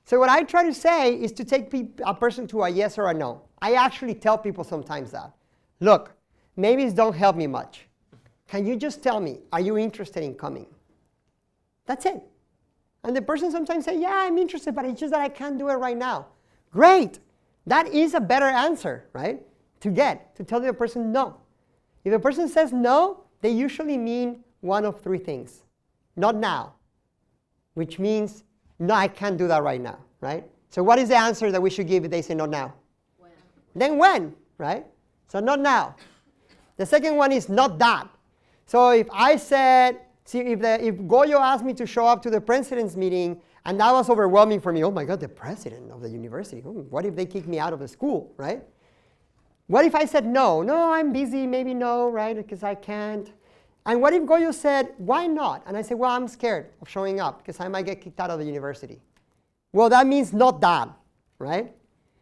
So what I try to say is to take a person to a yes or a no. I actually tell people sometimes that. Look, maybes don't help me much. Can you just tell me, are you interested in coming? That's it. And the person sometimes says, yeah, I'm interested, but it's just that I can't do it right now. Great. That is a better answer, right? To tell the person no. If a person says no, they usually mean one of 3 things. Not now, which means No, I can't do that right now, right? So what is the answer that we should give if they say not now? When. Then when, right? So not now. The second one is not that. So if I said, see, if Goyo asked me to show up to the president's meeting, and that was overwhelming for me, oh my God, the president of the university. What if they kick me out of the school, right? What if I said no? No, I'm busy, maybe no, right? Because I can't. And what if Goyo said, why not? And I said, well, I'm scared of showing up because I might get kicked out of the university. Well, that means not that, right?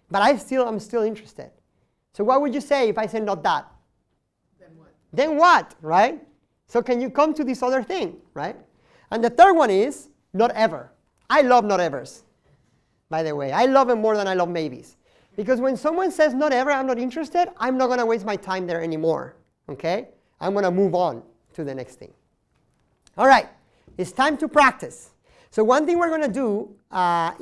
But I'm still interested. So what would you say if I said not that? Then what? Then what, right? So can you come to this other thing, right? And the third one is not ever. I love not evers, by the way. I love them more than I love maybes. Because when someone says not ever, I'm not interested, I'm not going to waste my time there anymore, okay? I'm going to move on to the next thing. All right, it's time to practice. So one thing we're going to do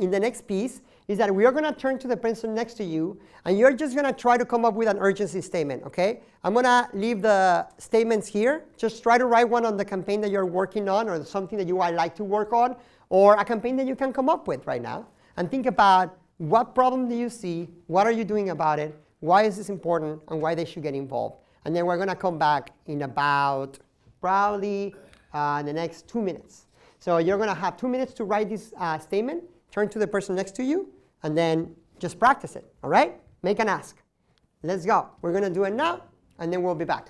in the next piece is that we are going to turn to the person next to you, and you're just going to try to come up with an urgency statement, okay? I'm going to leave the statements here. Just try to write one on the campaign that you're working on or something that you would like to work on or a campaign that you can come up with right now. And think about what problem do you see, what are you doing about it, why is this important, and why they should get involved. And then we're going to come back in about probably the next 2 minutes. So you're going to have 2 minutes to write this statement, turn to the person next to you, and then just practice it, all right? Make an ask. Let's go. We're going to do it now, and then we'll be back.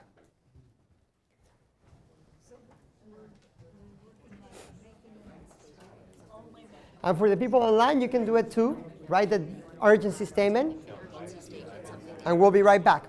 And for the people online, you can do it too. Write the urgency statement, and we'll be right back.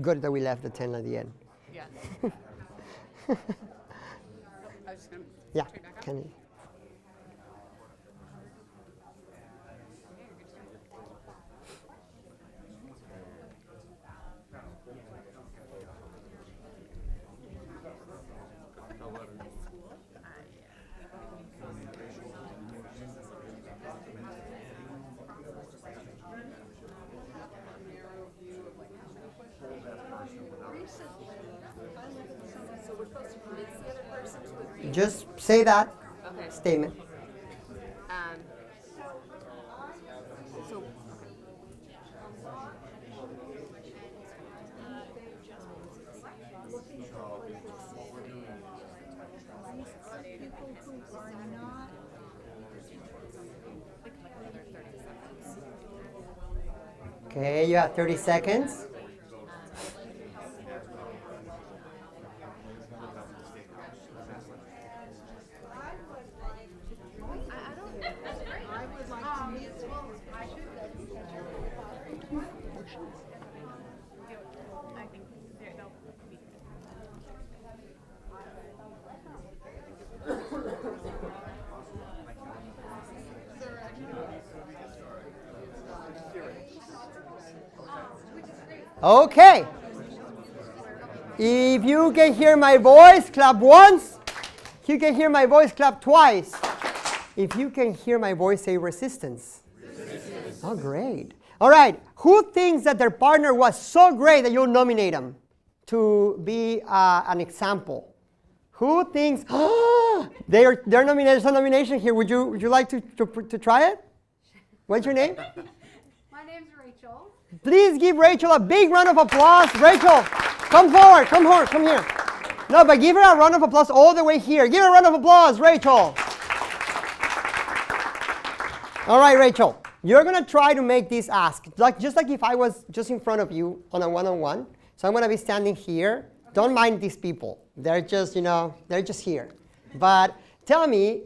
Good that we left the 10 at the end. Yeah. I was just gonna Yeah, turn back up. can you? Just say that Okay. statement. So, Okay, you have 30 seconds. Okay. If you can hear my voice, clap once. If you can hear my voice, clap twice. If you can hear my voice, say resistance. Resistance. Oh, great. All right. Who thinks that their partner was so great that you'll nominate them to be an example? Who thinks, they're nominated, there's a nomination here. Would you like to try it? What's your name? My name's Rachel. Please give Rachel a big round of applause. Rachel, come forward, come here. No, but give her a round of applause all the way here. Give her a round of applause, Rachel. All right, Rachel. You're going to try to make this ask, just like if I was just in front of you on a one-on-one. So I'm going to be standing here. Don't mind these people. They're just, they're just here. But tell me,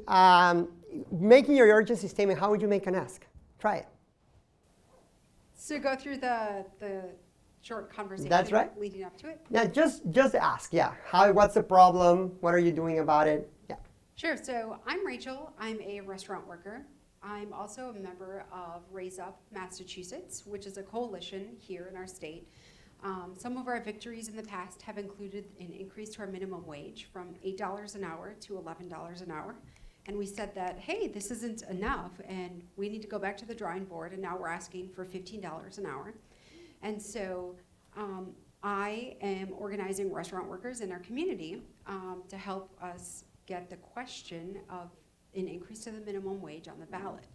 making your urgency statement, how would you make an ask? Try it. So go through the short conversation. That's right. Leading up to it. Yeah, just ask. Yeah. What's the problem? What are you doing about it? Yeah. Sure. So I'm Rachel. I'm a restaurant worker. I'm also a member of Raise Up Massachusetts, which is a coalition here in our state. Some of our victories in the past have included an increase to our minimum wage from $8 an hour to $11 an hour. And we said that, hey, this isn't enough, and we need to go back to the drawing board, and now we're asking for $15 an hour. And so I am organizing restaurant workers in our community to help us get the question of an increase to the minimum wage on the ballot,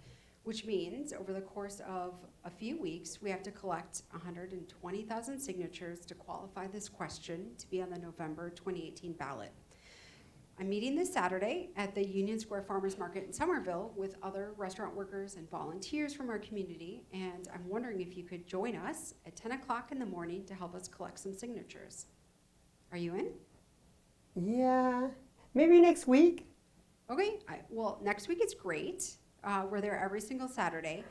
which means over the course of a few weeks, we have to collect 120,000 signatures to qualify this question to be on the November 2018 ballot. I'm meeting this Saturday at the Union Square Farmers Market in Somerville with other restaurant workers and volunteers from our community, and I'm wondering if you could join us at 10 o'clock in the morning to help us collect some signatures. Are you in? Yeah, maybe next week. Okay, well, next week is great. We're there every single Saturday.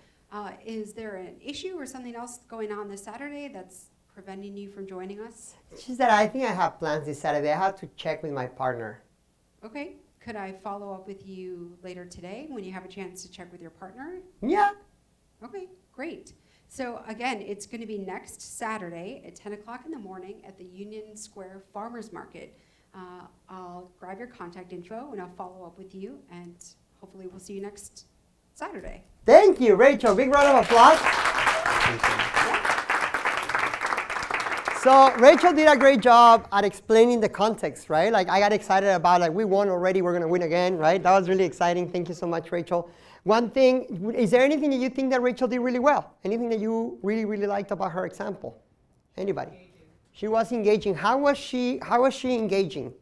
Is there an issue or something else going on this Saturday that's preventing you from joining us? It's just that I think I have plans this Saturday. I have to check with my partner. Okay, could I follow up with you later today when you have a chance to check with your partner? Yeah. Okay, great. So again, it's going to be next Saturday at 10 o'clock in the morning at the Union Square Farmers Market. I'll grab your contact info and I'll follow up with you, and hopefully we'll see you next Saturday. Thank you, Rachel. Big round of applause. So Rachel did a great job at explaining the context, right? Like I got excited about, like, we won already, we're going to win again, right? That was really exciting. Thank you so much, Rachel. One thing, is there anything that you think that Rachel did really well? Anything that you really, really liked about her example? Anybody? She was engaging. How was she engaging?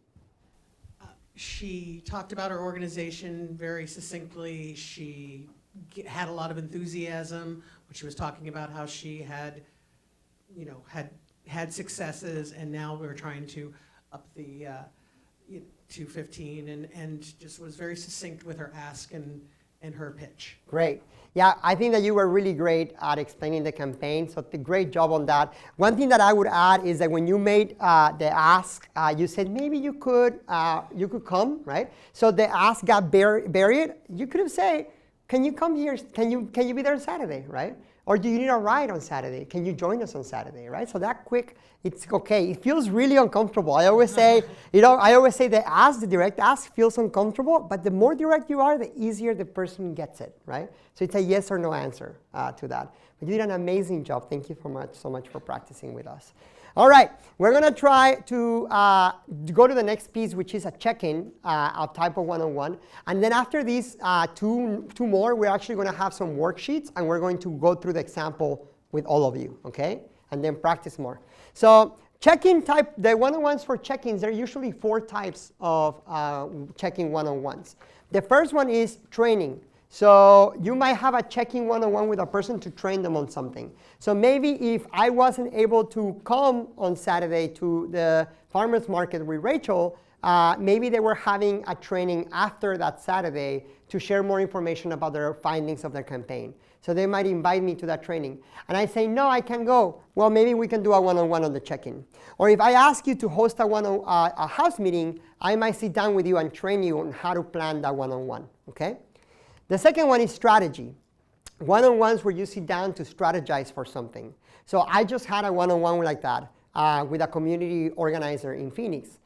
She talked about her organization very succinctly. She had a lot of enthusiasm when she was talking about how she had, had successes, and now we're trying to up the to 15, and just was very succinct with her ask and her pitch. Great. Yeah, I think that you were really great at explaining the campaign, so great job on that. One thing that I would add is that when you made the ask, you said maybe you could come, right? So the ask got buried. You could have said, can you come here? Can you be there on Saturday, right? Or do you need a ride on Saturday? Can you join us on Saturday, right? So that quick, it's okay. It feels really uncomfortable. I always say, the direct ask feels uncomfortable, but the more direct you are, the easier the person gets it, right? So it's a yes or no answer to that. But you did an amazing job. Thank you so much for practicing with us. All right, we're gonna try to go to the next piece, which is a check-in, a type of one-on-one. And then after these two more, we're actually gonna have some worksheets, and we're going to go through the example with all of you, okay? And then practice more. So check-in type, the one-on-ones for check-ins, there are usually 4 types of check-in one-on-ones. The first one is training. So you might have a check-in one-on-one with a person to train them on something. So maybe if I wasn't able to come on Saturday to the farmers market with Rachel, maybe they were having a training after that Saturday to share more information about their findings of their campaign. So they might invite me to that training. And I say, no, I can't go. Well, maybe we can do a one-on-one on the check-in. Or if I ask you to host a house meeting, I might sit down with you and train you on how to plan that one-on-one, okay? The second one is strategy. One-on-ones where you sit down to strategize for something. So I just had a one-on-one like that with a community organizer in Phoenix.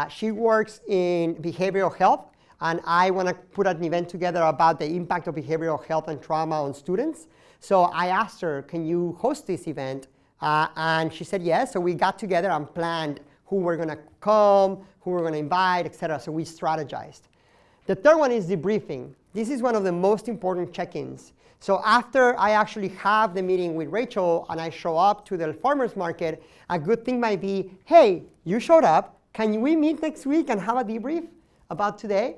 She works in behavioral health, and I want to put an event together about the impact of behavioral health and trauma on students. So I asked her, can you host this event? And she said yes. So we got together and planned who we're going to come, who we're going to invite, etc. So we strategized. The third one is debriefing. This is one of the most important check-ins. So after I actually have the meeting with Rachel and I show up to the farmers market, a good thing might be, hey, you showed up. Can we meet next week and have a debrief about today?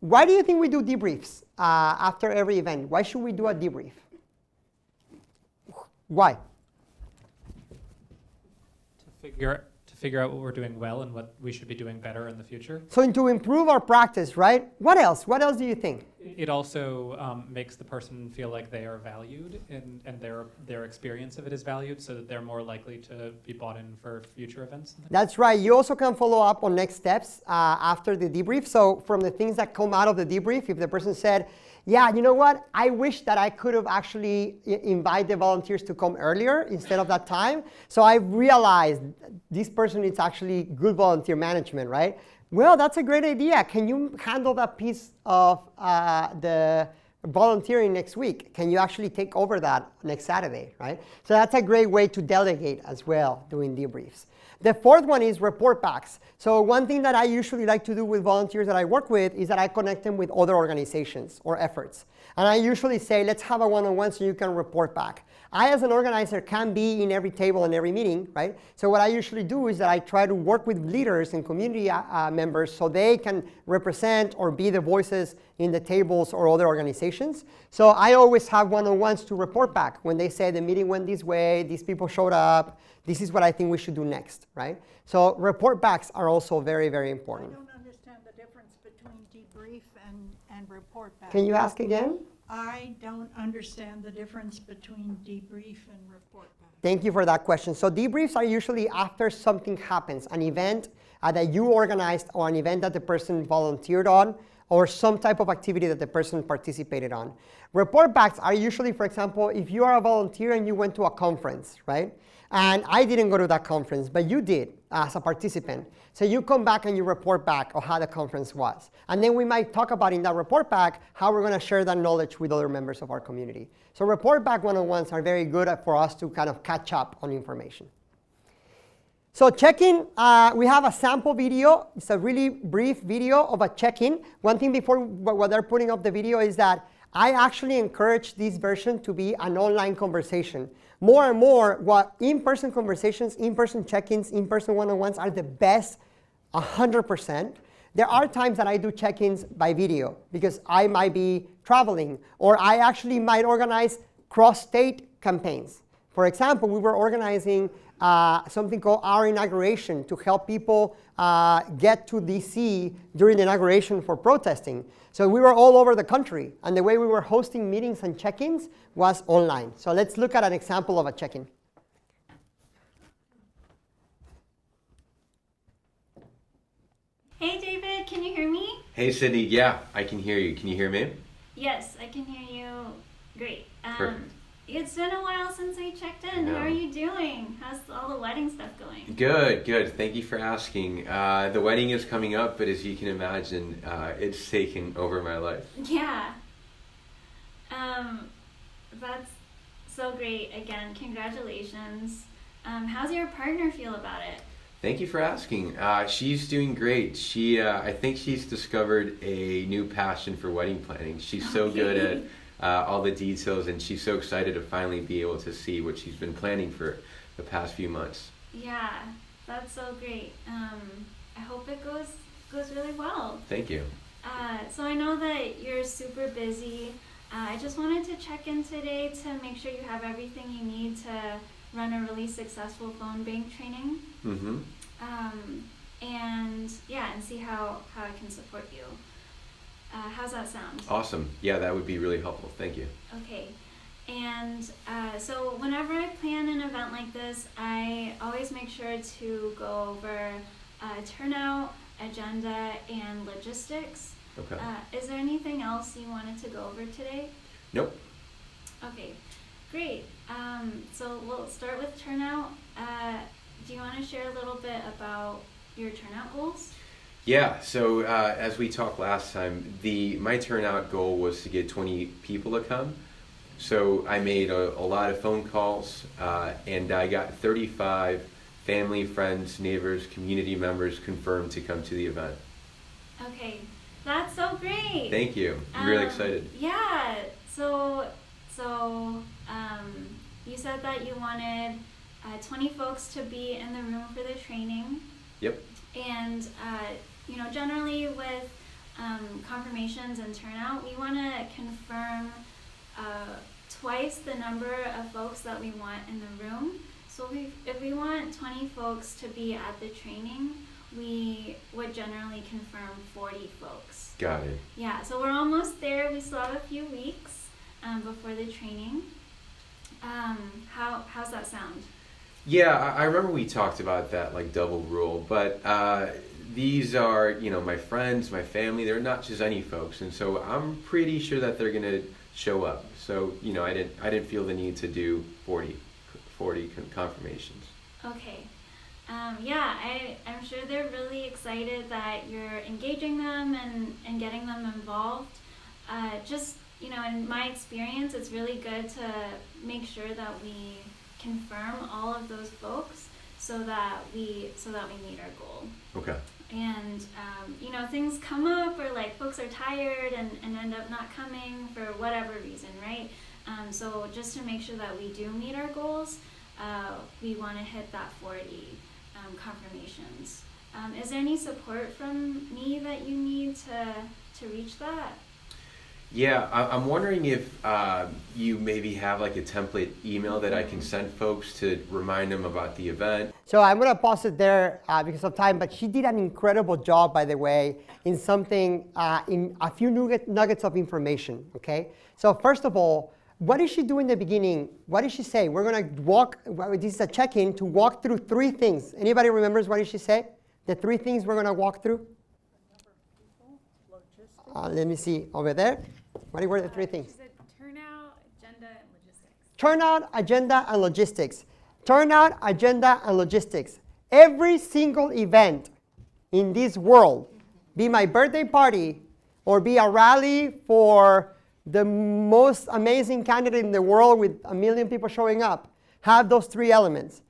Why do you think we do debriefs after every event? Why should we do a debrief? Why? To figure out what we're doing well and what we should be doing better in the future. So to improve our practice, right? What else? What else do you think? It also makes the person feel like they are valued and their experience of it is valued, so that they're more likely to be bought in for future events. That's right. You also can follow up on next steps after the debrief. So from the things that come out of the debrief, if the person said, yeah, you know what? I wish that I could have actually invited the volunteers to come earlier instead of that time. So I realized this person is actually good volunteer management, right? Well, that's a great idea. Can you handle that piece of the volunteering next week? Can you actually take over that next Saturday, right? So that's a great way to delegate as well, doing debriefs. The fourth one is report backs. So one thing that I usually like to do with volunteers that I work with is that I connect them with other organizations or efforts. And I usually say, let's have a one-on-one so you can report back. I, as an organizer, can be in every table and every meeting, right? So what I usually do is that I try to work with leaders and community members so they can represent or be the voices in the tables or other organizations. So I always have one-on-ones to report back when they say the meeting went this way, these people showed up, this is what I think we should do next, right? So report backs are also very, very important. I don't understand the difference between debrief and report back. Can you ask again? I don't understand the difference between debrief and report back. Thank you for that question. So debriefs are usually after something happens, an event that you organized or an event that the person volunteered on or some type of activity that the person participated on. Report backs are usually, for example, if you are a volunteer and you went to a conference, right? And I didn't go to that conference, but you did as a participant. So you come back and you report back on how the conference was. And then we might talk about in that report back how we're going to share that knowledge with other members of our community. So report back one-on-ones are very good for us to kind of catch up on information. So check-in, we have a sample video. It's a really brief video of a check-in. One thing before what they're putting up the video is that I actually encourage this version to be an online conversation. More and more, what in-person conversations, in-person check-ins, in-person one-on-ones are the best 100%. There are times that I do check-ins by video because I might be traveling or I actually might organize cross-state campaigns. For example, we were organizing something called Our Inauguration to help people get to DC during the inauguration for protesting. So we were all over the country, and the way we were hosting meetings and check-ins was online. So let's look at an example of a check-in. Hey David, can you hear me? Hey Cindy, yeah, I can hear you. Can you hear me? Yes, I can hear you. Great. Perfect. It's been a while since I checked in. How are you doing? How's all the wedding stuff going? Good, good. Thank you for asking. The wedding is coming up, but as you can imagine, it's taken over my life. Yeah. That's so great. Again, congratulations. How's your partner feel about it? Thank you for asking. She's doing great. I think she's discovered a new passion for wedding planning. She's so good at all the details, and she's so excited to finally be able to see what she's been planning for the past few months. Yeah, that's so great. I hope it goes really well. Thank you. So I know that you're super busy. I just wanted to check in today to make sure you have everything you need to run a really successful phone bank training. Mm-hmm. And see how I can support you. How's that sound? Awesome. Yeah, that would be really helpful. Thank you. Okay. And so whenever I plan an event like this, I always make sure to go over turnout, agenda, and logistics. Okay. Is there anything else you wanted to go over today? Nope. Okay, great. So we'll start with turnout. Do you want to share a little bit about your turnout goals? Yeah, so as we talked last time, my turnout goal was to get 20 people to come. So I made a lot of phone calls, and I got 35 family, friends, neighbors, community members confirmed to come to the event. Okay, that's so great. Thank you. I'm really excited. Yeah, so you said that you wanted 20 folks to be in the room for the training. Yep. And generally with confirmations and turnout, we want to confirm twice the number of folks that we want in the room. So if we want 20 folks to be at the training, we would generally confirm 40 folks. Got it. Yeah, so we're almost there. We still have a few weeks before the training. How's that sound? Yeah, I remember we talked about that like double rule, but these are, you know, my friends, my family. They're not just any folks, and so I'm pretty sure that they're gonna show up. So, you know, I didn't feel the need to do 40 confirmations. Okay. Yeah, I'm sure they're really excited that you're engaging them and getting them involved. Just, you know, in my experience, it's really good to make sure that we confirm all of those folks so that we meet our goal. Okay. And, you know, things come up or like folks are tired and end up not coming for whatever reason, right? So just to make sure that we do meet our goals, we want to hit that 40 confirmations. Is there any support from me that you need to reach that? Yeah, I'm wondering if you maybe have like a template email that I can send folks to remind them about the event. So I'm going to pause it there because of time, but she did an incredible job, by the way, in something, in a few nuggets of information, okay? So first of all, what did she do in the beginning? What did she say? We're going to walk, this is a check-in, to walk through 3 things. Anybody remembers what did she say? The 3 things we're going to walk through? Let me see, over there. What were the 3 things? She said turnout, agenda, and logistics. Turnout, agenda, and logistics. Turnout, agenda, and logistics. Every single event in this world, be my birthday party or be a rally for the most amazing candidate in the world with 1 million people showing up, have those 3 elements.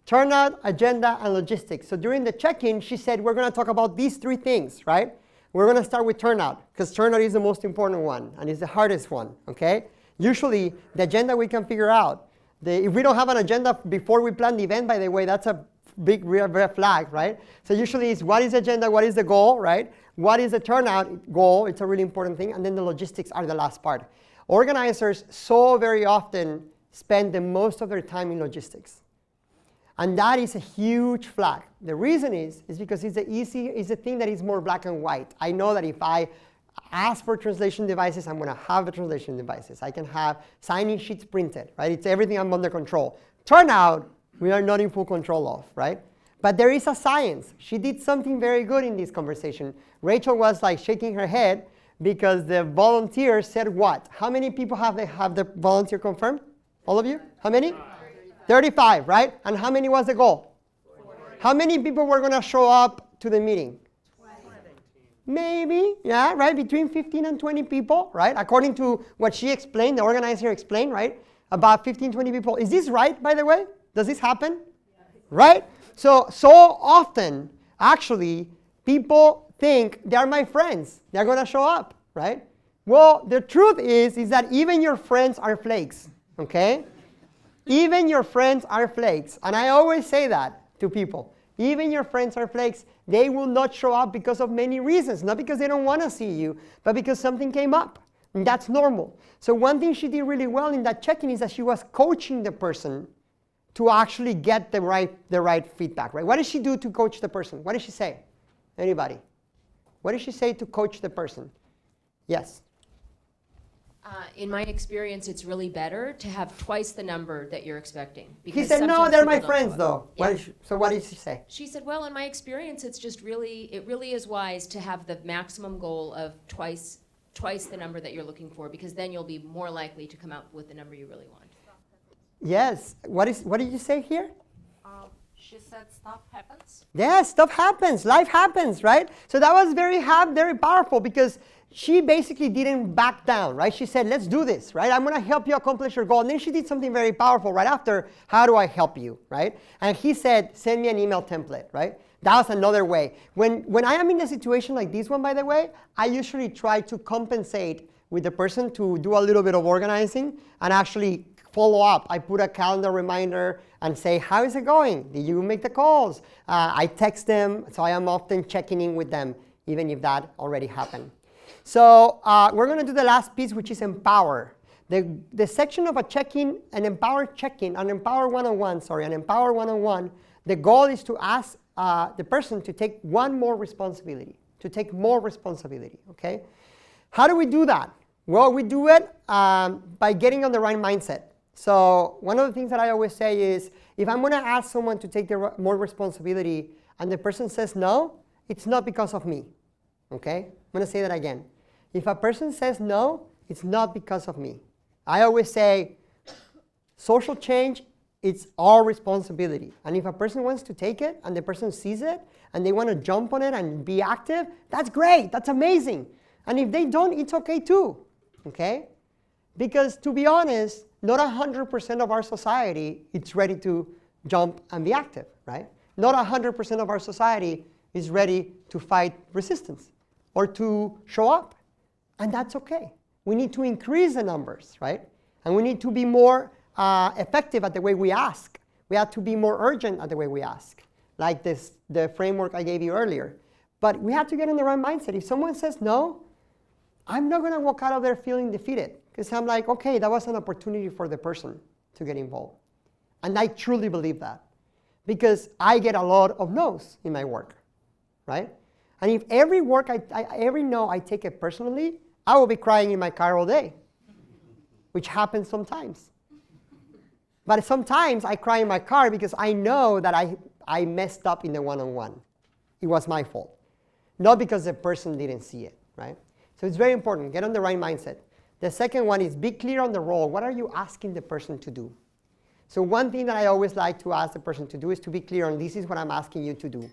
Turnout, agenda, and logistics. So during the check-in, she said, we're going to talk about these 3 things, right? We're going to start with turnout, because turnout is the most important one, and it's the hardest one, okay? Usually, the agenda we can figure out. If we don't have an agenda before we plan the event, by the way, that's a big red flag, right? So usually it's what is the agenda, what is the goal, right? What is the turnout goal? It's a really important thing. And then the logistics are the last part. Organizers so very often spend the most of their time in logistics. And that is a huge flag. The reason is because it's the thing that is more black and white. I know that if I ask for translation devices, I'm going to have the translation devices. I can have sign-in sheets printed, right? It's everything I'm under control. Turnout, we are not in full control of, right? But there is a science. She did something very good in this conversation. Rachel was like shaking her head because the volunteer said what? How many people have the volunteer confirmed? All of you? How many? 35, right? And how many was the goal? 40. How many people were going to show up to the meeting? 20. Maybe, yeah, right? Between 15 and 20 people, right? According to what she explained, the organizer explained, right? About 15, 20 people. Is this right, by the way? Does this happen? Yes. Right? So often, actually, people think they're my friends. They're going to show up, right? Well, the truth is that even your friends are flakes, okay? Even your friends are flakes. And I always say that to people. Even your friends are flakes. They will not show up because of many reasons. Not because they don't want to see you, but because something came up. And that's normal. So one thing she did really well in that check-in is that she was coaching the person to actually get the right feedback, right? What did she do to coach the person? What did she say? Anybody? What did she say to coach the person? Yes. In my experience, it's really better to have twice the number that you're expecting. He said, no, they're my friends, though. Yeah. So what did she say? She said, well, in my experience, it really is wise to have the maximum goal of twice the number that you're looking for, because then you'll be more likely to come out with the number you really want. Yes. What did you say here? She said stuff happens. Yes, stuff happens. Life happens, right? So that was very powerful because she basically didn't back down, right? She said, let's do this, right? I'm going to help you accomplish your goal. And then she did something very powerful right after. How do I help you, right? And he said, send me an email template, right? That was another way. When I am in a situation like this one, by the way, I usually try to compensate with the person to do a little bit of organizing and actually follow up. I put a calendar reminder and say, how is it going? Did you make the calls? I text them, so I am often checking in with them, even if that already happened. So we're going to do the last piece, which is empower. The section of a check-in, an Empower check-in, an Empower 101, the goal is to ask the person to take one more responsibility, okay? How do we do that? Well, we do it by getting on the right mindset. So one of the things that I always say is, if I'm going to ask someone to take more responsibility and the person says no, it's not because of me, okay? I'm going to say that again. If a person says no, it's not because of me. I always say, social change, it's our responsibility. And if a person wants to take it and the person sees it and they want to jump on it and be active, that's great, that's amazing. And if they don't, it's okay too, okay? Because to be honest, not 100% of our society is ready to jump and be active, right? Not 100% of our society is ready to fight resistance or to show up. And that's okay. We need to increase the numbers, right? And we need to be more effective at the way we ask. We have to be more urgent at the way we ask, like the framework I gave you earlier. But we have to get in the right mindset. If someone says no, I'm not going to walk out of there feeling defeated, because I'm like, okay, that was an opportunity for the person to get involved. And I truly believe that, because I get a lot of no's in my work, right? And if every no I take it personally, I will be crying in my car all day, which happens sometimes. But sometimes I cry in my car because I know that I messed up in the one-on-one. It was my fault, not because the person didn't see it, right? So it's very important. Get on the right mindset. The second one is be clear on the role. What are you asking the person to do? So one thing that I always like to ask the person to do is to be clear on, this is what I'm asking you to do.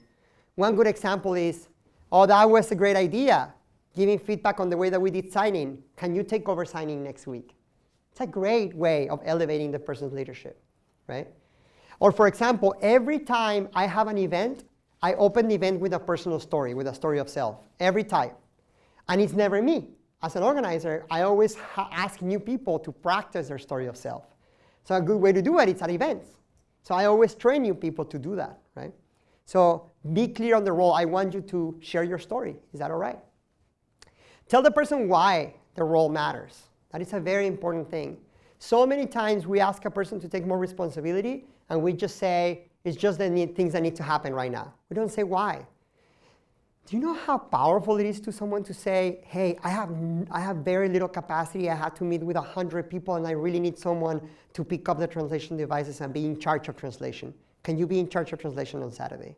One good example is, oh, that was a great idea. Giving feedback on the way that we did signing. Can you take over signing next week? It's a great way of elevating the person's leadership, right? Or for example, every time I have an event, I open the event with a personal story, with a story of self, every time. And it's never me. As an organizer, I always ask new people to practice their story of self. So a good way to do it is at events. So I always train new people to do that, right? So be clear on the role. I want you to share your story. Is that all right? Tell the person why the role matters. That is a very important thing. So many times we ask a person to take more responsibility and we just say, it's just the things that need to happen right now. We don't say why. Do you know how powerful it is to someone to say, hey, I have very little capacity. I had to meet with 100 people and I really need someone to pick up the translation devices and be in charge of translation. Can you be in charge of translation on Saturday?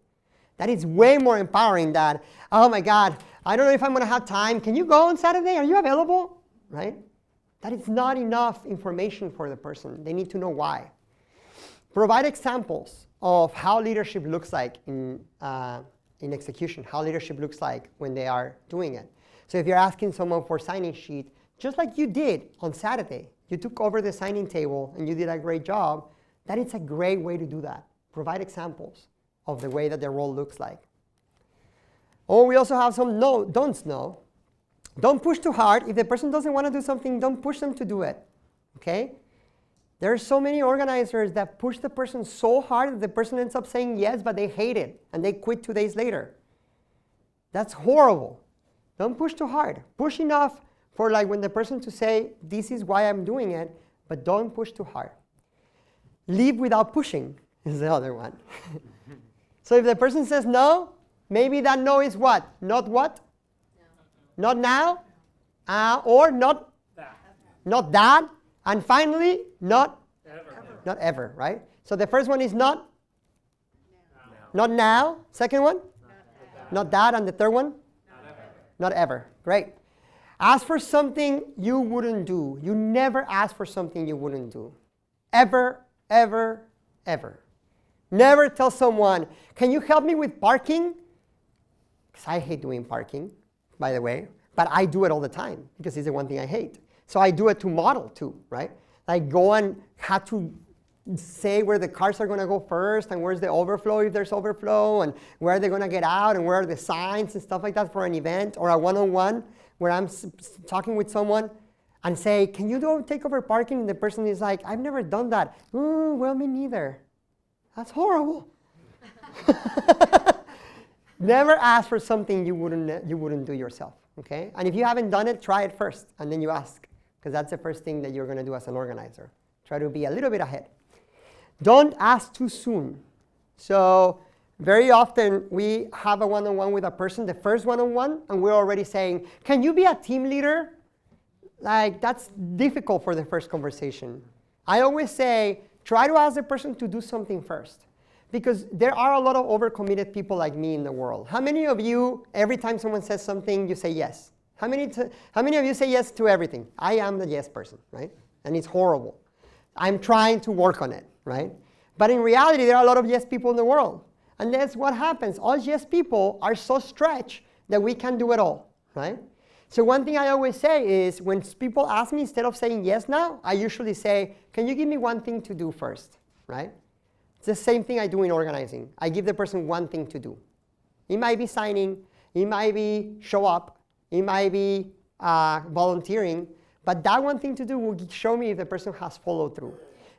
That is way more empowering than, oh my God, I don't know if I'm going to have time. Can you go on Saturday? Are you available? Right? That is not enough information for the person. They need to know why. Provide examples of how leadership looks like in execution, how leadership looks like when they are doing it. So if you're asking someone for signing sheet, just like you did on Saturday, you took over the signing table and you did a great job, that is a great way to do that. Provide examples of the way that their role looks like. Or we also have some don'ts. Don't push too hard. If the person doesn't want to do something, don't push them to do it, okay? There are so many organizers that push the person so hard that the person ends up saying yes, but they hate it, and they quit 2 days later. That's horrible. Don't push too hard. Push enough for like when the person to say, this is why I'm doing it, but don't push too hard. Leave without pushing is the other one. So if the person says no, maybe that no is what? Not what? No. Not now? Or not that. Not that. And finally, not ever, right? So the first one is not? No. Not now. Second one? Not that. And the third one? Not ever. Great. Ask for something you wouldn't do. You never ask for something you wouldn't do. Ever, ever, ever. Never tell someone, can you help me with parking? Because I hate doing parking, by the way. But I do it all the time because it's the one thing I hate. So I do it to model too, right? Like go and have to say where the cars are going to go first and where's the overflow if there's overflow and where they're going to get out and where are the signs and stuff like that for an event or a one-on-one where I'm talking with someone and say, can you take over parking? And the person is like, I've never done that. Oh, well, me neither. That's horrible. Never ask for something you wouldn't do yourself, okay? And if you haven't done it, try it first, and then you ask, because that's the first thing that you're going to do as an organizer. Try to be a little bit ahead. Don't ask too soon. So very often we have a one-on-one with a person, the first one-on-one, and we're already saying, can you be a team leader? Like, that's difficult for the first conversation. I always say, try to ask the person to do something first. Because there are a lot of overcommitted people like me in the world. How many of you, every time someone says something, you say yes? How many of you say yes to everything? I am the yes person, right? And it's horrible. I'm trying to work on it, right? But in reality, there are a lot of yes people in the world. And that's what happens. All yes people are so stretched that we can't do it all, right? So one thing I always say is when people ask me, instead of saying yes now, I usually say, can you give me one thing to do first, right? It's the same thing I do in organizing. I give the person one thing to do. It might be signing, it might be show up, it might be volunteering, but that one thing to do will show me if the person has followed through.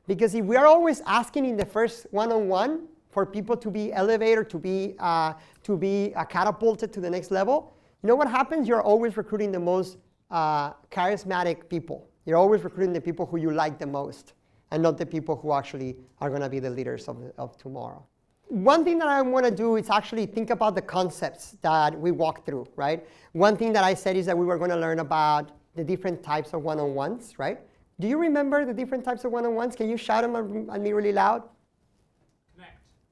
Because if we are always asking in the first one-on-one for people to be elevated, to be catapulted to the next level, you know what happens? You're always recruiting the most charismatic people. You're always recruiting the people who you like the most, and not the people who actually are going to be the leaders of tomorrow. One thing that I want to do is actually think about the concepts that we walked through, right? One thing that I said is that we were going to learn about the different types of one-on-ones, right? Do you remember the different types of one-on-ones? Can you shout them at me really loud?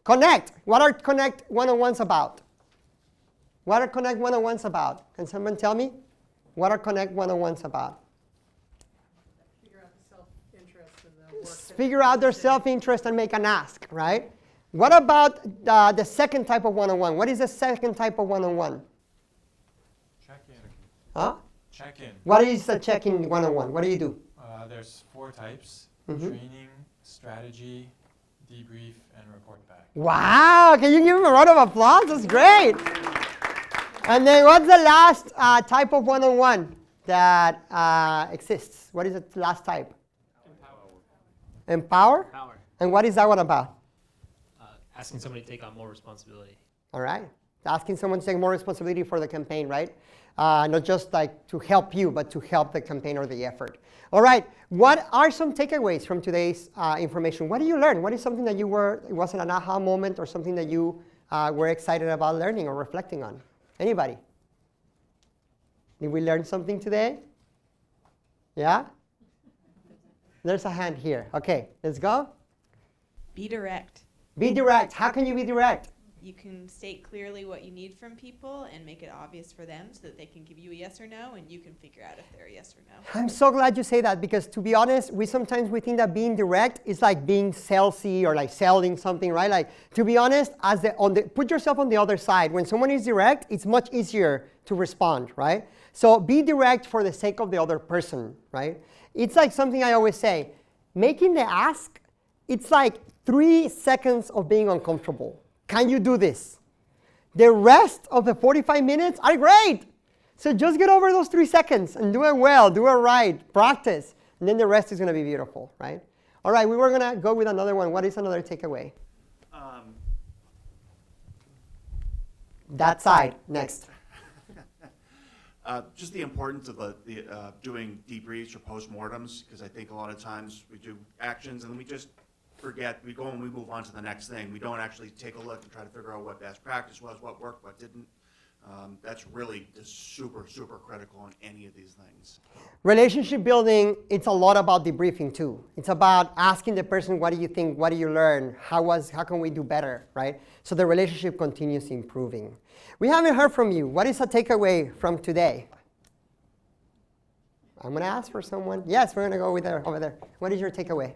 Connect. What are Connect one-on-ones about? What are Connect one-on-ones about? Can someone tell me? What are Connect one-on-ones about? Figure out their self-interest and make an ask, right? What about the second type of one-on-one? What is the second type of one-on-one? Check-in. Huh? Check-in. What is a check-in one-on-one? What do you do? There's 4 types: Mm-hmm. training, strategy, debrief, and report back. Wow! Can you give him a round of applause? That's great. And then what's the last type of one-on-one that exists? What is the last type? Empower? Power. And what is that one about? Asking somebody to take on more responsibility. All right. Asking someone to take more responsibility for the campaign, right? Not just like to help you, but to help the campaign or the effort. All right. What are some takeaways from today's information? What did you learn? What is something that it wasn't an aha moment or something that you were excited about learning or reflecting on? Anybody? Did we learn something today? Yeah? There's a hand here. Okay, let's go. Be direct. Be direct. How can you be direct? You can state clearly what you need from people and make it obvious for them so that they can give you a yes or no, and you can figure out if they're a yes or no. I'm so glad you say that, because to be honest, we think that being direct is like being salesy or like selling something, right? Like, to be honest, put yourself on the other side. When someone is direct, it's much easier to respond, right? So be direct for the sake of the other person, right? It's like something I always say, making the ask, it's like 3 seconds of being uncomfortable. Can you do this? The rest of the 45 minutes are great. So just get over those 3 seconds and do it well, do it right, practice. And then the rest is going to be beautiful, right? All right, we were going to go with another one. What is another takeaway? That side, next. Just the importance of doing debriefs or postmortems, because I think a lot of times we do actions and then we just forget, we go and we move on to the next thing. We don't actually take a look and try to figure out what best practice was, what worked, what didn't. That's really just super, super critical on any of these things. Relationship building, it's a lot about debriefing too. It's about asking the person, what do you think, what do you learn, how can we do better, right? So the relationship continues improving. We haven't heard from you. What is a takeaway from today? I'm going to ask for someone. Yes, we're going to go over there. What is your takeaway?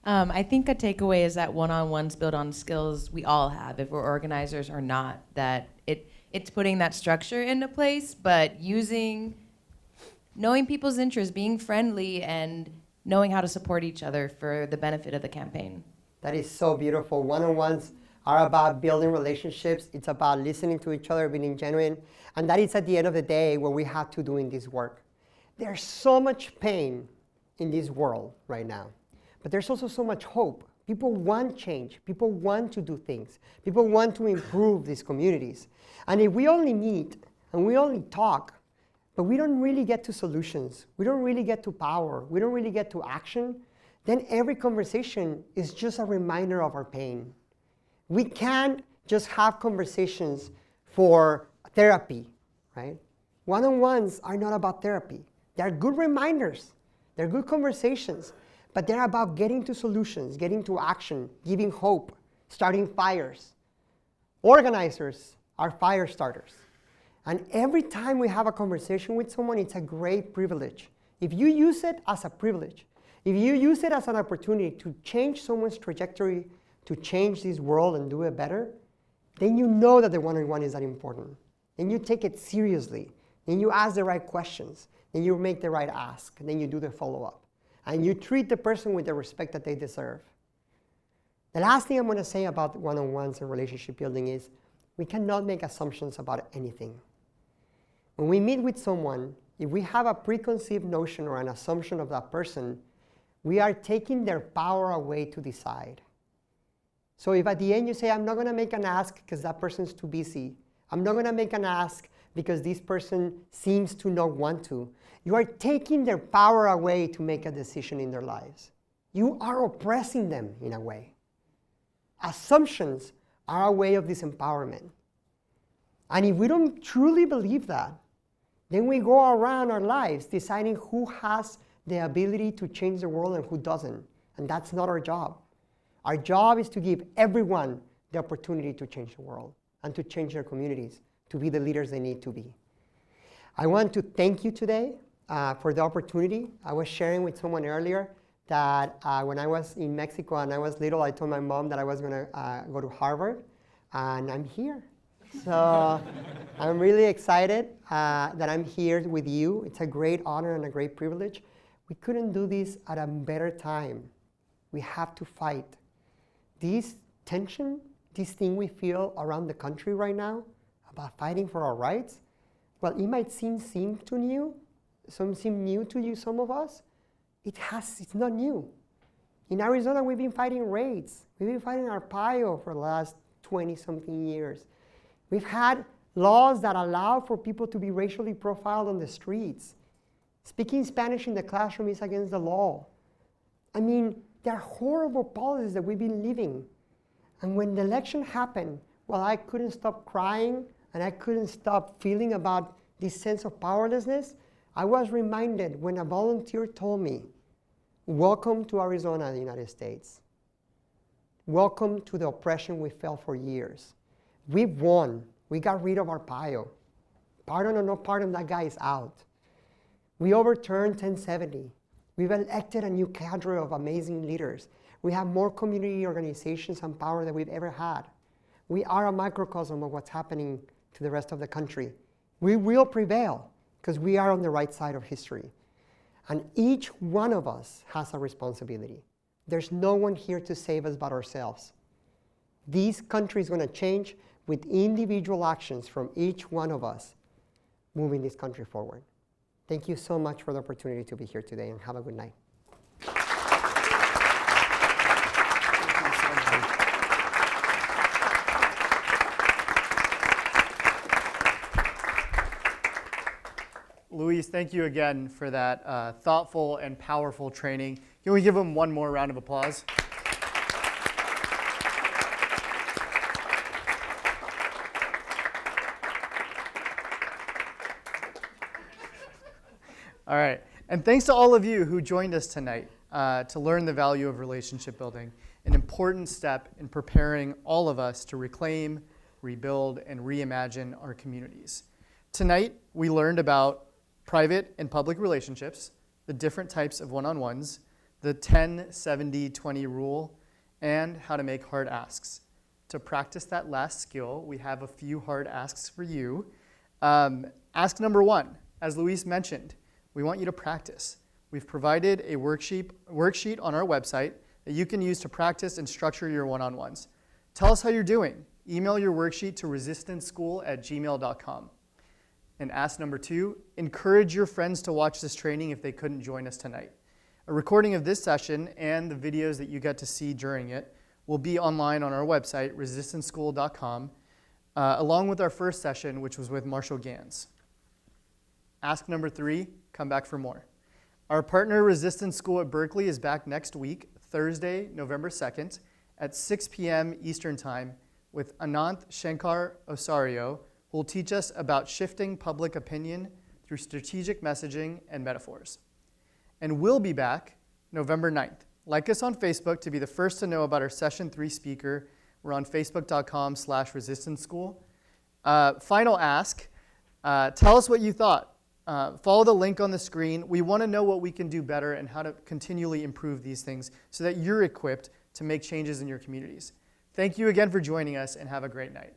I think a takeaway is that one-on-ones build on skills we all have, if we're organizers or not, that it's putting that structure into place, but knowing people's interests, being friendly, and knowing how to support each other for the benefit of the campaign. That is so beautiful. One-on-ones are about building relationships. It's about listening to each other, being genuine. And that is at the end of the day what we have to do in this work. There's so much pain in this world right now. But there's also so much hope. People want change. People want to do things. People want to improve these communities. And if we only meet and we only talk, but we don't really get to solutions, we don't really get to power, we don't really get to action, then every conversation is just a reminder of our pain. We can't just have conversations for therapy, right? One-on-ones are not about therapy. They're good reminders, they're good conversations, but they're about getting to solutions, getting to action, giving hope, starting fires. Organizers are fire starters. And every time we have a conversation with someone, it's a great privilege. If you use it as a privilege, if you use it as an opportunity to change someone's trajectory, to change this world and do it better, then you know that the one-on-one is that important. Then you take it seriously. Then you ask the right questions. Then you make the right ask. And then you do the follow-up. And you treat the person with the respect that they deserve. The last thing I'm going to say about one-on-ones and relationship building is we cannot make assumptions about anything. When we meet with someone, if we have a preconceived notion or an assumption of that person, we are taking their power away to decide. So if at the end you say, I'm not going to make an ask because that person's too busy, I'm not going to make an ask because this person seems to not want to, you are taking their power away to make a decision in their lives. You are oppressing them in a way. Assumptions are a way of disempowerment. And if we don't truly believe that, then we go around our lives deciding who has the ability to change the world and who doesn't. And that's not our job. Our job is to give everyone the opportunity to change the world and to change their communities, to be the leaders they need to be. I want to thank you today for the opportunity. I was sharing with someone earlier that when I was in Mexico and I was little, I told my mom that I was going to go to Harvard, and I'm here. So I'm really excited that I'm here with you. It's a great honor and a great privilege. We couldn't do this at a better time. We have to fight. This tension, this thing we feel around the country right now about fighting for our rights, well, it might seem new to you, some of us. It's not new. In Arizona, we've been fighting raids. We've been fighting Arpaio for the last 20-something years. We've had laws that allow for people to be racially profiled on the streets. Speaking Spanish in the classroom is against the law. I mean, there are horrible policies that we've been living. And when the election happened, well, I couldn't stop crying and I couldn't stop feeling about this sense of powerlessness. I was reminded when a volunteer told me, welcome to Arizona, the United States. Welcome to the oppression we felt for years. We've won. We got rid of Arpaio. Pardon or no pardon, that guy is out. We overturned 1070. We've elected a new cadre of amazing leaders. We have more community organizations and power than we've ever had. We are a microcosm of what's happening to the rest of the country. We will prevail because we are on the right side of history. And each one of us has a responsibility. There's no one here to save us but ourselves. This country is going to change with individual actions from each one of us moving this country forward. Thank you so much for the opportunity to be here today, and have a good night. Luis, thank you again for that thoughtful and powerful training. Can we give him one more round of applause? All right, and thanks to all of you who joined us tonight to learn the value of relationship building, an important step in preparing all of us to reclaim, rebuild, and reimagine our communities. Tonight, we learned about private and public relationships, the different types of one-on-ones, the 10-70-20 rule, and how to make hard asks. To practice that last skill, we have a few hard asks for you. Ask number 1, as Luis mentioned, we want you to practice. We've provided a worksheet on our website that you can use to practice and structure your one-on-ones. Tell us how you're doing. Email your worksheet to resistanceschool@gmail.com. And ask number 2, encourage your friends to watch this training if they couldn't join us tonight. A recording of this session and the videos that you get to see during it will be online on our website, resistanceschool.com, along with our first session, which was with Marshall Gans. Ask number 3, come back for more. Our partner Resistance School at Berkeley is back next week, Thursday, November 2nd at 6 p.m. Eastern Time with Anant Shankar Osario, who will teach us about shifting public opinion through strategic messaging and metaphors. And we'll be back November 9th. Like us on Facebook to be the first to know about our Session 3 speaker. We're on facebook.com/resistance school. Final ask, tell us what you thought. Follow the link on the screen. We want to know what we can do better and how to continually improve these things so that you're equipped to make changes in your communities. Thank you again for joining us and have a great night.